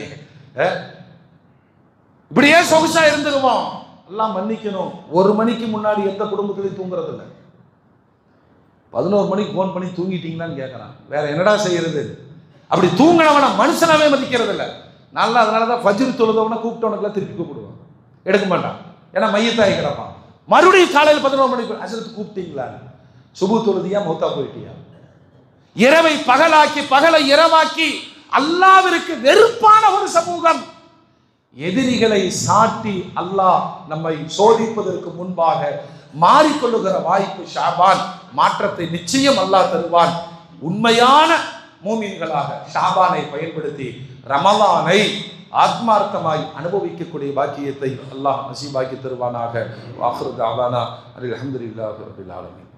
[SPEAKER 1] இப்படியே சொகுசா இருந்துருவோம். எல்லாம் மன்னிக்கணும். 1 மணிக்கு முன்னாடி எந்த குடும்பத்திலையும் தூங்குறது இல்லை. 11 மணிக்கு போன் பண்ணி தூங்கிட்டீங்களான்னு கேட்கறான். வேற என்னடா செய்யறது? அப்படி தூங்கினவன மனுஷனாவே மதிக்கிறது இல்லை. நல்லா அதனாலதான் ஃபஜ்ர் தொழுதவன கூப்பிட்டவனுக்குலாம் திருப்பி கூப்பிடுவான், எடுக்க மாட்டான். ஏன்னா மையத்தாய் கிடப்பான். மறுபடியும் காலையில் 11 மணிக்கு அசரத்து கூப்பிட்டீங்களா, சுபு தொழுதியா, மௌத்தா போயிட்டியா? இரவை பகலாக்கி பகலை இரவாக்கி அல்லாஹ்விற்கு வெறுப்பான ஒரு சமூகம். எதிரிகளை சாட்டி அல்லாஹ் நம்மை சோதிப்பதற்கு முன்பாக மாறிக்கொள்ளுகிற வாய்ப்பு ஷாபான். மாற்றத்தை நிச்சயம் அல்லாஹ் தருவான். உண்மையான மூமின்களாக ஷாபானை பயன்படுத்தி ரமலானை ஆத்மார்த்தமாய் அனுபவிக்கக்கூடிய பாக்கியத்தை அல்லாஹ் நசீபாக்கி தருவானாக. வாஹிரு தஅவானா அல்ஹம்துலில்லாஹி ரப்பில் ஆலமீன்.